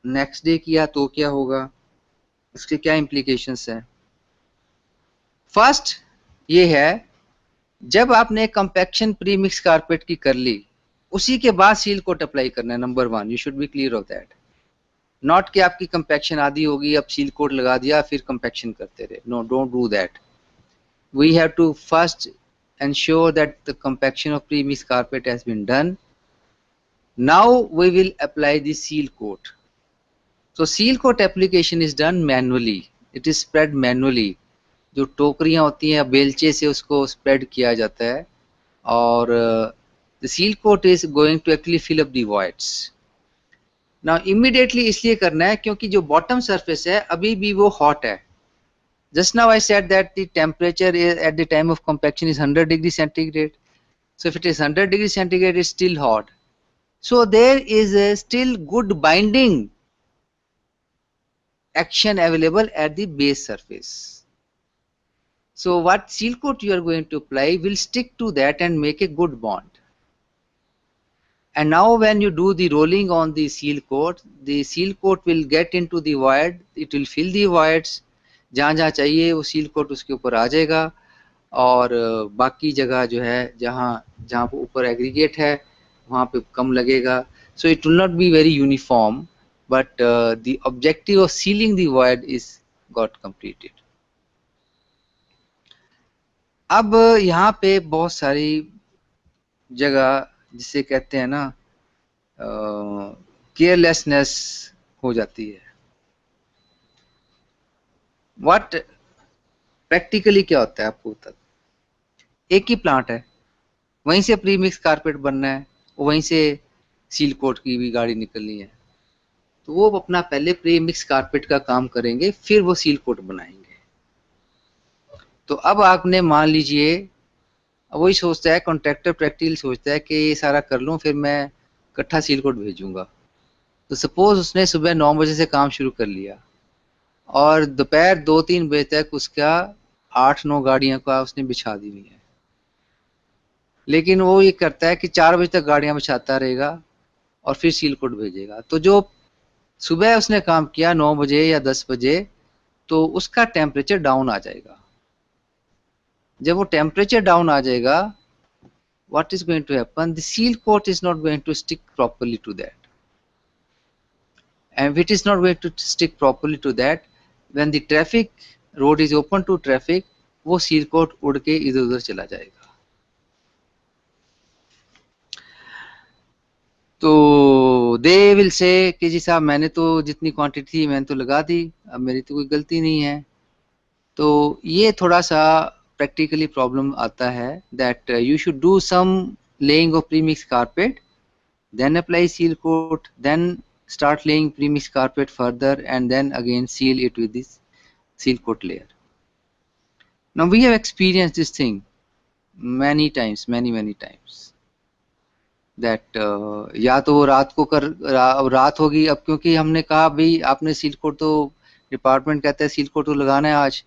[SPEAKER 1] नेक्स्ट डे किया तो क्या होगा, उसके क्या इम्प्लीकेशंस हैं. फर्स्ट ये है, जब आपने कंपैक्शन प्री मिक्स कारपेट की कर ली, उसी के बाद सील कोट अप्लाई करना है, number 1, you should be clear of that. Not कि आपकी कंपैक्शन आधी होगी, अब सील कोट लगा दिया फिर कंपैक्शन करते रहे, no, don't do that. We have to first ensure that the compaction of premix carpet has been done. Now we will apply the seal coat. So seal coat application is done manually, it is spread manually। जो टोकरियां होती हैं बेलचे से उसको spread किया जाता है, और the seal coat is going to actually fill up the voids। now immediately इसलिए करना है क्योंकि जो bottom surface है अभी भी वो hot है। Just now I said that the temperature is, at the time of compaction is 100 degrees centigrade. So if it is 100 degrees centigrade, it's still hot. So there is a still good binding action available at the base surface. So what seal coat you are going to apply will stick to that and make a good bond. And now when you do the rolling on the seal coat will get into the void, it will fill the voids, जहाँ जहाँ चाहिए वो seal coat उसके ऊपर आ जाएगा, और बाकी जगह जो है जहाँ जहाँ ऊपर एग्रीगेट है वहाँ पे कम लगेगा। So it will not be very uniform, but the objective of ceiling the void is got completed. अब यहाँ पे बहुत सारी जगह जिसे कहते हैं ना केयरलेसनेस हो जाती है। व्हाट प्रैक्टिकली क्या होता है आपको बता, एक ही प्लांट है, वहीं से प्रीमिक्स कारपेट बनना है, वहीं से सील कोट की भी गाड़ी निकलनी है, तो वो अपना पहले प्रीमिक्स कारपेट का काम करेंगे फिर वो सील कोट बनाएंगे। तो अब आपने मान लीजिए वही सोचता है कॉन्ट्रैक्टर, प्रैक्टिकल सोचता है कि ये सारा कर लूँ फिर मैं इकट्ठा सील कोट भेजूंगा। तो सपोज उसने सुबह 9 बजे से काम शुरू कर लिया और दोपहर 2-3 बजे तक उसका 8-9 गाड़ियां का उसने बिछा दी हुई है, लेकिन वो ये करता है कि 4 बजे तक गाड़ियां बिछाता रहेगा और फिर सील कोट भेजेगा। तो जो सुबह उसने काम किया 9 बजे या 10 बजे, तो उसका टेम्परेचर डाउन आ जाएगा। जब वो टेम्परेचर डाउन आ जाएगा, what is going to happen? The seal coat is not going to stick properly to that, and if it is not going to stick properly to that, when the traffic road is open to traffic, वो seal coat उड़ के इधर उधर चला जाएगा। तो they will say कि जी साहब मैंने तो जितनी क्वांटिटी थी मैंने तो लगा दी, अब मेरी तो कोई गलती नहीं है। तो ये थोड़ा सा practically problem आता है that you should do some laying of premix carpet, then apply seal coat, then start laying premix carpet further, and then again seal it with this seal coat layer. Now we have experienced this thing many times, many times, that या तो रात को रात होगी, अब क्योंकि हमने कहा भाई आपने सील कोट तो डिपार्टमेंट कहता है सील कोट तो लगाना है आज,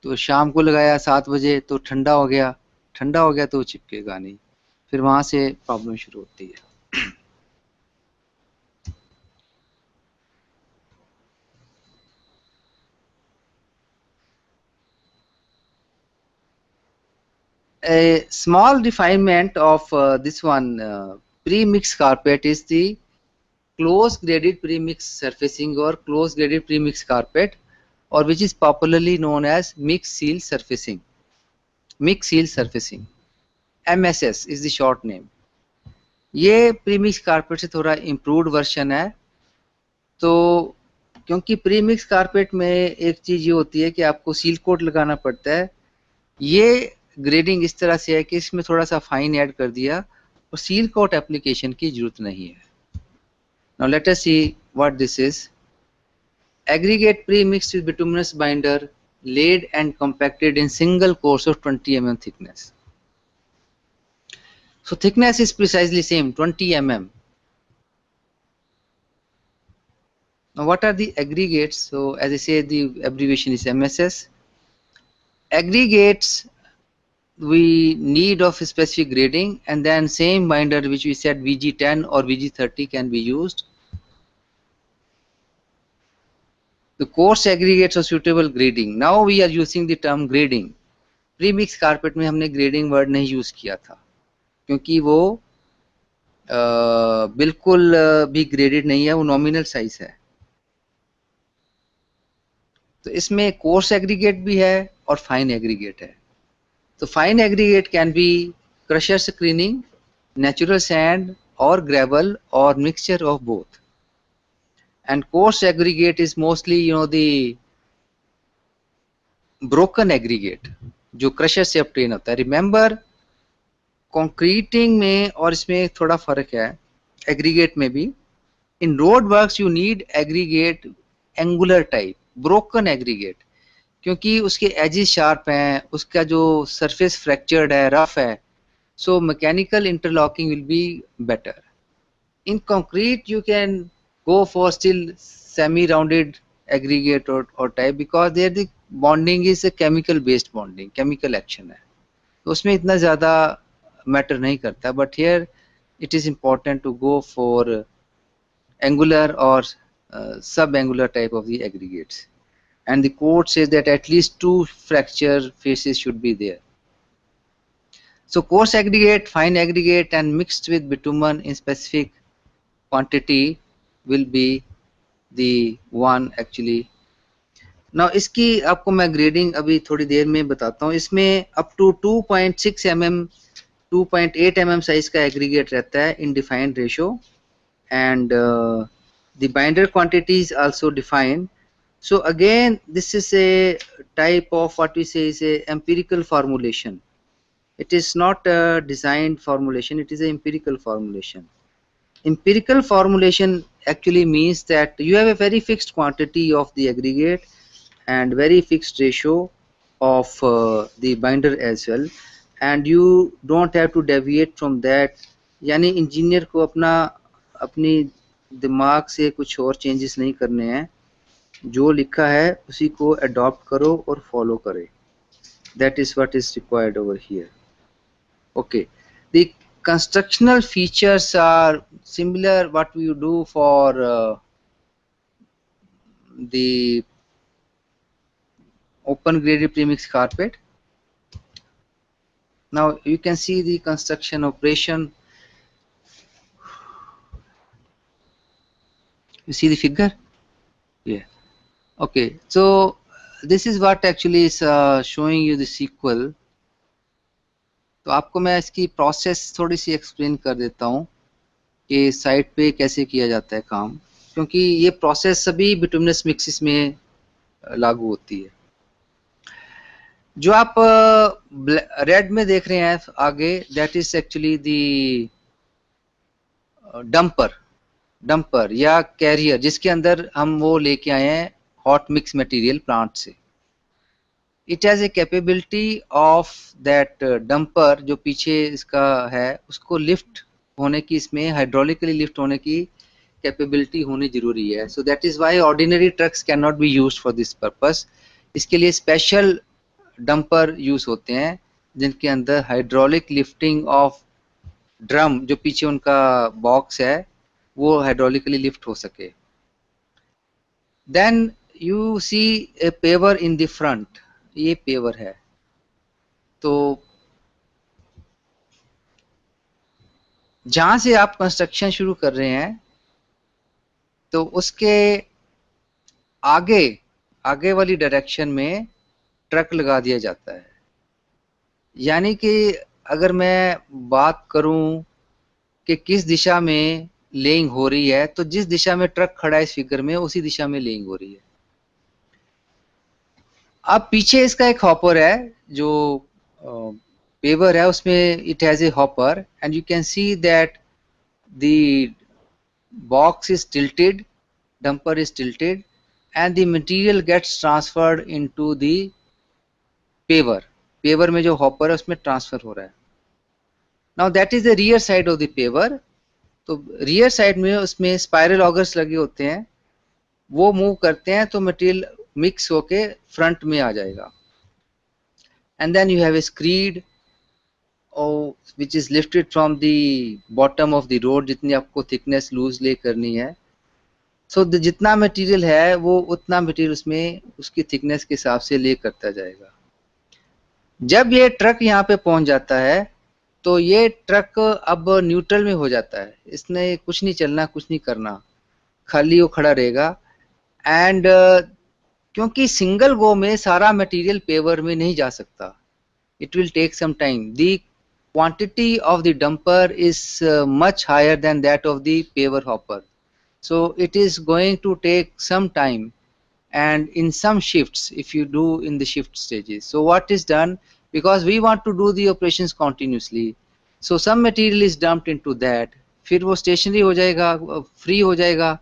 [SPEAKER 1] तो शाम को लगाया 7 बजे, तो ठंडा हो गया तो चिपकेगा नहीं, फिर वहां से प्रॉब्लम शुरू होती है। A small refinement of this one pre-mix carpet is the close graded pre-mix surfacing or close graded pre-mix carpet, or which is popularly known as mix seal surfacing. Mix seal surfacing, MSS is the short name. ये premix carpet से थोड़ा improved version है। तो क्योंकि premix carpet में एक चीज ये होती है कि आपको सील कोट लगाना पड़ता है, ये ग्रेडिंग इस तरह से है कि इसमें थोड़ा सा फाइन ऐड कर दिया और सील कोट एप्लीकेशन की जरूरत नहीं है। Now let us see what this is. Aggregate pre-mixed with bituminous binder, laid and compacted in single course of 20 mm thickness. So thickness is precisely same, 20 mm. Now what are the aggregates? So as I say, the abbreviation is MSS. Aggregates we need of specific grading, and then same binder which we said VG10 or VG30 can be used. The coarse aggregates of suitable grading. Now we are using the term grading. Premix carpet में हमने grading word नहीं use किया था, क्योंकि वो बिल्कुल भी graded नहीं है, वो नॉमिनल साइज है। तो इसमें कोर्स एग्रीगेट भी है और फाइन एग्रीगेट है। तो fine aggregate can be crusher screening, natural sand और ग्रेवल और mixture of both. And coarse aggregate is mostly the broken aggregate जो क्रशर से obtain होता है। Remember कंक्रीटिंग में और इसमें थोड़ा फर्क है, एग्रीगेट में भी। In road works you need aggregate angular type, broken aggregate, क्योंकि उसके एजेस शार्प हैं, उसका जो सरफेस फ्रैक्चर्ड है, रफ है, so mechanical interlocking will be better. In concrete you can go for still semi-rounded aggregate or type because there the bonding is a chemical based bonding, chemical action है, तो उसमें इतना ज़्यादा matter नहीं करता। But here it is important to go for angular or sub-angular type of the aggregates, and the code says that at least 2 fracture faces should be there. So coarse aggregate, fine aggregate and mixed with bitumen in specific quantity will be the one actually. Now इसकी आपको मैं grading अभी थोड़ी देर में बताता हूँ। इसमें up to 2.6 mm 2.8 mm size का एग्रीगेट रहता है in defined ratio, and the binder quantity is also defined. So again this is a type of what we say is a empirical formulation. It is not a designed formulation, it is an empirical formulation. Empirical formulation actually means that you have a very fixed quantity of the aggregate and very fixed ratio of the binder as well, and you don't have to deviate from that. यानी engineer को अपनी दिमाग से कुछ और changes नहीं करने हैं, जो लिखा है उसी को अडॉप्ट करो और फॉलो करे. That is what is required over here. Okay, the constructional features are similar what you do for the open graded premix carpet. Now you can see the construction operation. You see the figure? Yeah. Okay, so this is what actually is showing you the sequel. तो आपको मैं इसकी process थोड़ी सी explain कर देता हूँ कि site पे कैसे किया जाता है काम, क्योंकि ये प्रोसेस सभी बिटुमिनस मिक्सिस में लागू होती है. जो आप रेड में देख रहे हैं आगे, that is actually the dumper या कैरियर, जिसके अंदर हम वो लेके आए हैं हॉट मिक्स मटेरियल प्लांट से. It has A capability of that dumper, जो पीछे इसका है उसको लिफ्ट होने की, इसमें हाइड्रोलिकली लिफ्ट होने की कैपेबिलिटी होनी जरूरी है. So that is why ordinary trucks can not be used for this purpose. इसके लिए स्पेशल डंपर यूज होते हैं जिनके अंदर हाइड्रोलिक लिफ्टिंग ऑफ ड्रम, जो पीछे उनका बॉक्स है, वो हाइड्रोलिकली लिफ्ट हो सके. Then you see a paver in the front. ये पेवर है. तो जहां से आप कंस्ट्रक्शन शुरू कर रहे हैं तो उसके आगे वाली डायरेक्शन में ट्रक लगा दिया जाता है. यानी कि अगर मैं बात करूं कि किस दिशा में लेइंग हो रही है, तो जिस दिशा में ट्रक खड़ा है इस फिगर में, उसी दिशा में लेइंग हो रही है. अब पीछे इसका एक हॉपर है, जो पेवर है उसमें it has a hopper, and you can see that the box is tilted, dumper is tilted, and the material gets transferred into the paver में जो हॉपर है उसमें ट्रांसफर हो रहा है. Now that is the rear side of the paver. तो rear side में उसमें स्पाइरल ऑगर्स लगे होते हैं, वो मूव करते हैं तो मटेरियल मिक्स होके फ्रंट में आ जाएगा. And then you have a screed which is lifted from the bottom of the road, जितनी आपको थिकनेस लूज ले करनी है. सो जितना मटेरियल है वो उतना मटेरियल उसमें उसकी थिकनेस के हिसाब से ले करता जाएगा. जब ये ट्रक यहाँ पे पहुंच जाता है तो ये ट्रक अब न्यूट्रल में हो जाता है, इसने कुछ नहीं चलना, कुछ नहीं करना, खाली वो खड़ा रहेगा। एंड क्योंकि सिंगल गो में सारा मटेरियल पेवर में नहीं जा सकता, it will take some time. The quantity of the dumper is much higher than that of the paver hopper, so it is going to take some time, and in some shifts, if you do in the shift stages. So what is done, because we want to do the operations continuously, so some material is dumped into that, फिर वो stationery हो जाएगा, free हो जाएगा,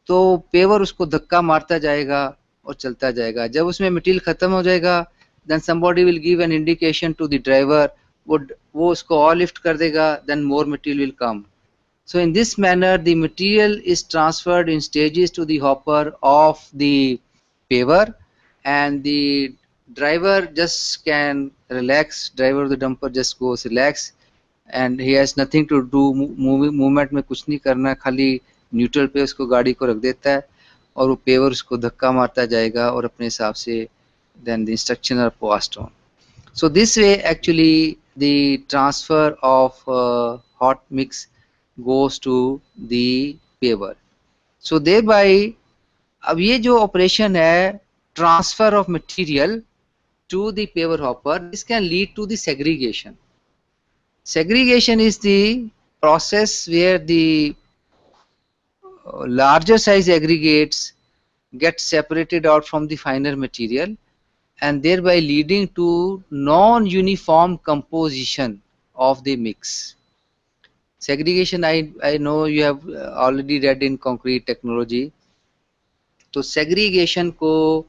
[SPEAKER 1] तो pure उसको धक्का मारता जाएगा और चलता जाएगा। जब उसमें मटेरियल खत्म हो जाएगा, then somebody will give an indication to the driver, वो उसको और लिफ्ट कर देगा, then more material will come. So in this manner the material is transferred in stages to the hopper of the paver, and the driver just can relax, driver of the dumper just goes relax, and he has nothing to do, movement में कुछ नहीं करना, खाली neutral पे उसको गाड़ी को रख देता है और वो पेवर उसको धक्का मारता जाएगा और अपने हिसाब से then the instruction are passed on. So this way actually the transfer of hot mix goes to the paver. So thereby अब ये जो operation है transfer of material to the paver hopper, this can lead to the segregation. Segregation is the process where the larger size aggregates get separated out from the finer material, and thereby leading to non-uniform composition of the mix. Segregation, I know you have already read in concrete technology. तो segregation को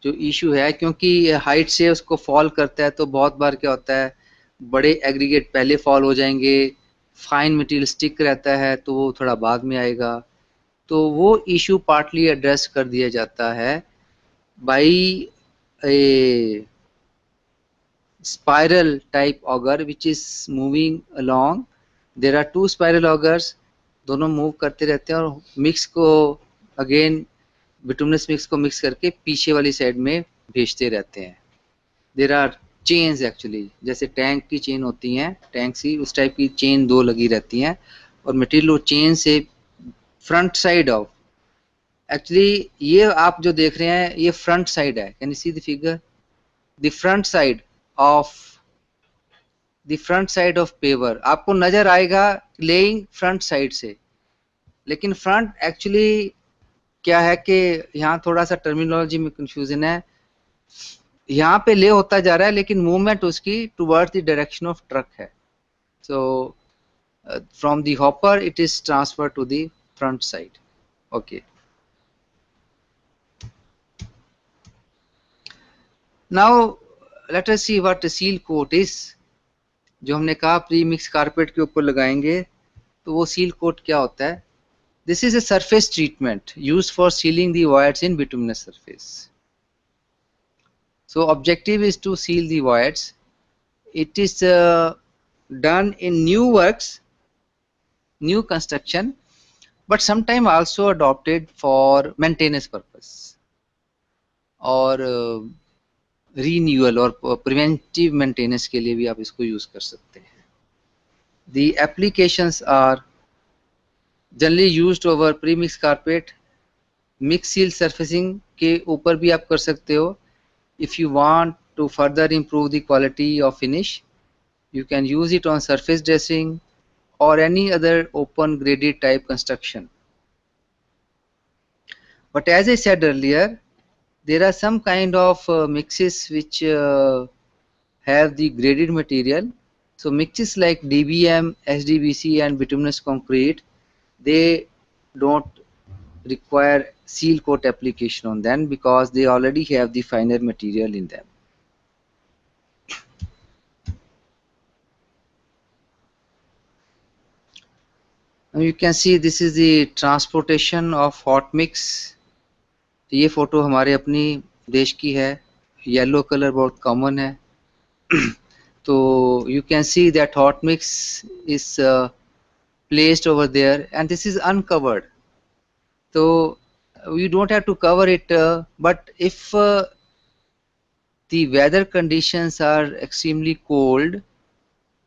[SPEAKER 1] जो issue है, क्योंकि height से उसको fall करता है, तो बहुत बार क्या होता है, बड़े aggregate पहले fall हो जाएंगे, fine material stick रहता है, तो वो थोड़ा बाद में आएगा, तो वो issue partly address कर दिया जाता है by a spiral type auger which is moving along. There are two spiral augers, दोनों मूव करते रहते हैं और मिक्स को अगेन बिटुमिनस मिक्स को मिक्स करके पीछे वाली साइड में भेजते रहते हैं. देयर आर चेन्स एक्चुअली, जैसे टैंक की चेन होती हैं, टैंक सी उस टाइप की चेन दो लगी रहती हैं और मटेरियल चेन से फ्रंट साइड ऑफ, एक्चुअली ये आप जो देख रहे हैं ये फ्रंट साइड है, can you see the figure, the front side of paver आपको नजर आएगा लेइंग फ्रंट साइड से, लेकिन फ्रंट एक्चुअली क्या है कि यहाँ थोड़ा सा टर्मिनोलॉजी में कंफ्यूजन है, यहाँ पे ले होता जा रहा है लेकिन मूवमेंट उसकी towards the direction of truck है. So from the hopper it is transfer to the front side. Okay, now let us see what seal coat is. जो हमने कहा प्री मिक्स कारपेट के ऊपर लगाएंगे, तो वो सील कोट क्या होता है. This is a surface treatment used for sealing the voids in bituminous surface. So objective is to seal the voids. It is done in new works, new construction, but sometime also adopted for maintenance purpose or renewal or preventive maintenance के लिए भी आप इसको use कर सकते हैं. The applications are generally used over pre mix carpet, mix seal surfacing के ऊपर भी आप कर सकते हो. If you want to further improve the quality of finish, you can use it on surface dressing or any other open graded type construction. But as I said earlier, there are some kind of mixes which have the graded material. So mixes like DBM, SDBC and bituminous concrete, they don't require seal coat application on them because they already have the finer material in them. Now you can see this is the transportation of hot mix. ये photo हमारे अपनी देश की है, yellow colour बहुत common है. तो you can see that hot mix is placed over there and this is uncovered, so you don't have to cover it, but if the weather conditions are extremely cold,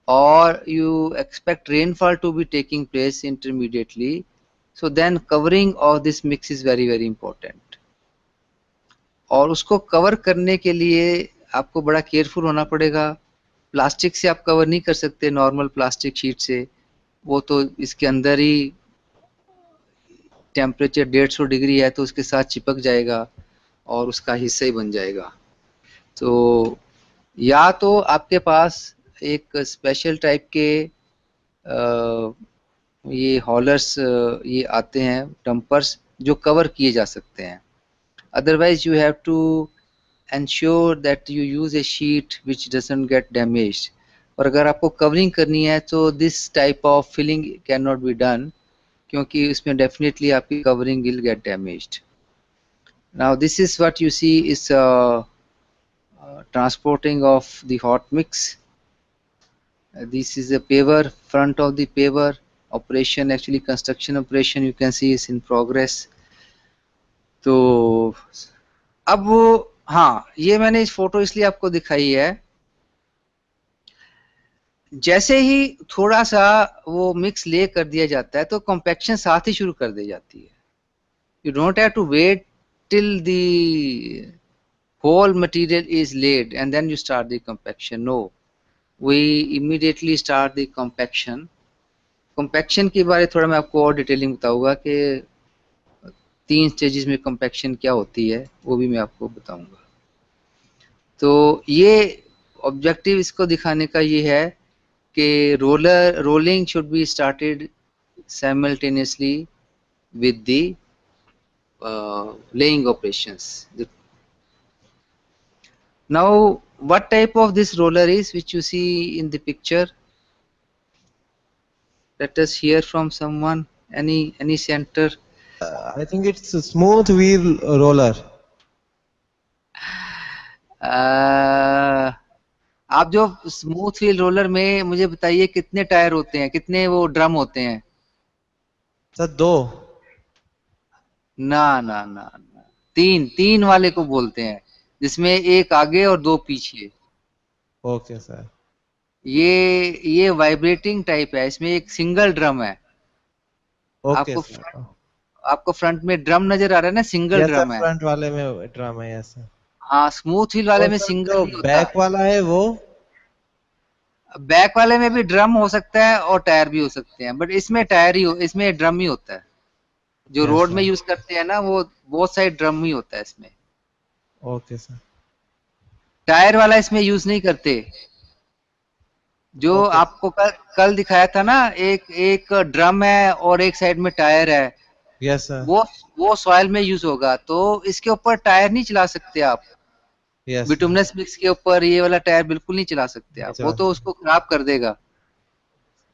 [SPEAKER 1] or you expect rainfall to be taking place intermediately, so then covering of this mix is very very important. और उसको cover करने के लिए आपको बड़ा careful होना पड़ेगा. Plastic से आप कवर नहीं कर सकते, नॉर्मल प्लास्टिक शीट से, वो तो इसके अंदर ही टेम्परेचर 150 डिग्री है तो उसके साथ चिपक जाएगा और उसका हिस्सा ही बन जाएगा. तो या तो आपके पास एक स्पेशल टाइप के ये हॉलर्स ये आते हैं, डंपर्स, जो कवर किए जा सकते हैं. Otherwise you have to ensure that you use a sheet which doesn't get damaged. और अगर आपको कवरिंग करनी है तो this type of filling cannot be done, क्योंकि इसमें definitely आपकी covering will get damaged. Now this is what you see is transporting of the hot mix. This is the paver, front of the paver operation, actually construction operation you can see is in progress. तो अब वो, हाँ, ये मैंने इस photo इसलिए आपको दिखाई है, जैसे ही थोड़ा सा वो मिक्स ले कर दिया जाता है तो कॉम्पैक्शन साथ ही शुरू कर दी जाती है. You don't have to wait till the whole material is laid and then you start the compaction. No, we immediately start the compaction. compaction के बारे थोड़ा मैं आपको और डिटेलिंग बताऊंगा कि 3 स्टेजेस में compaction क्या होती है, वो भी मैं आपको बताऊंगा. तो ये ऑब्जेक्टिव इसको दिखाने का ये है कि rolling should be started simultaneously with the laying operations. Now, what type of this roller is which you see in the picture? Let us hear from someone. Any center?
[SPEAKER 5] I think it's a smooth wheel roller.
[SPEAKER 1] आप जो smooth wheel roller में मुझे बताइए कितने tyre होते हैं, कितने वो ड्रम होते हैं?
[SPEAKER 5] सर 2.
[SPEAKER 1] ना ना ना ना, 3 वाले को बोलते हैं, जिसमें एक आगे और 2 पीछे.
[SPEAKER 5] Okay sir.
[SPEAKER 1] ये वाइब्रेटिंग टाइप है, इसमें एक सिंगल ड्रम है.
[SPEAKER 5] Okay sir.
[SPEAKER 1] आपको फ्रंट में ड्रम नजर आ रहा है ना, सिंगल ड्रम है.
[SPEAKER 5] फ्रंट वाले में ड्रम है. Yes sir.
[SPEAKER 1] हाँ, स्मूथ व्हील वाले में सिंगल नहीं होता.
[SPEAKER 5] बैक वाला है वो,
[SPEAKER 1] बैक वाले में भी ड्रम हो सकता है और टायर भी हो सकते हैं, बट इसमें टायर ही इसमें ड्रम ही होता है. जो रोड में यूज करते हैं ना, वो बहुत साइड ड्रम ही होता है इसमें.
[SPEAKER 5] Okay sir.
[SPEAKER 1] टायर वाला इसमें यूज नहीं करते. जो आपको कल दिखाया था ना, एक ड्रम है और एक साइड में टायर है.
[SPEAKER 5] Yes sir.
[SPEAKER 1] वो सॉइल में यूज होगा, तो इसके ऊपर टायर नहीं चला सकते आप.
[SPEAKER 5] यस.
[SPEAKER 1] बिटुमिनस मिक्स के ऊपर ये वाला टायर बिल्कुल नहीं चला सकते आप, वो तो उसको खराब कर देगा.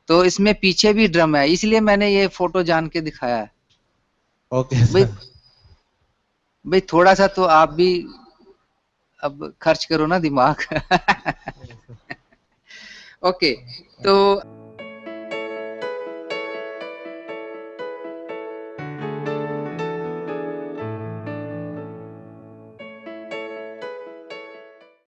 [SPEAKER 1] तो इसमें पीछे भी ड्रम है, इसलिए मैंने ये फोटो जान के दिखाया है.
[SPEAKER 5] Okay sir.
[SPEAKER 1] भाई थोड़ा सा तो आप भी अब खर्च करो ना दिमाग. ओके, तो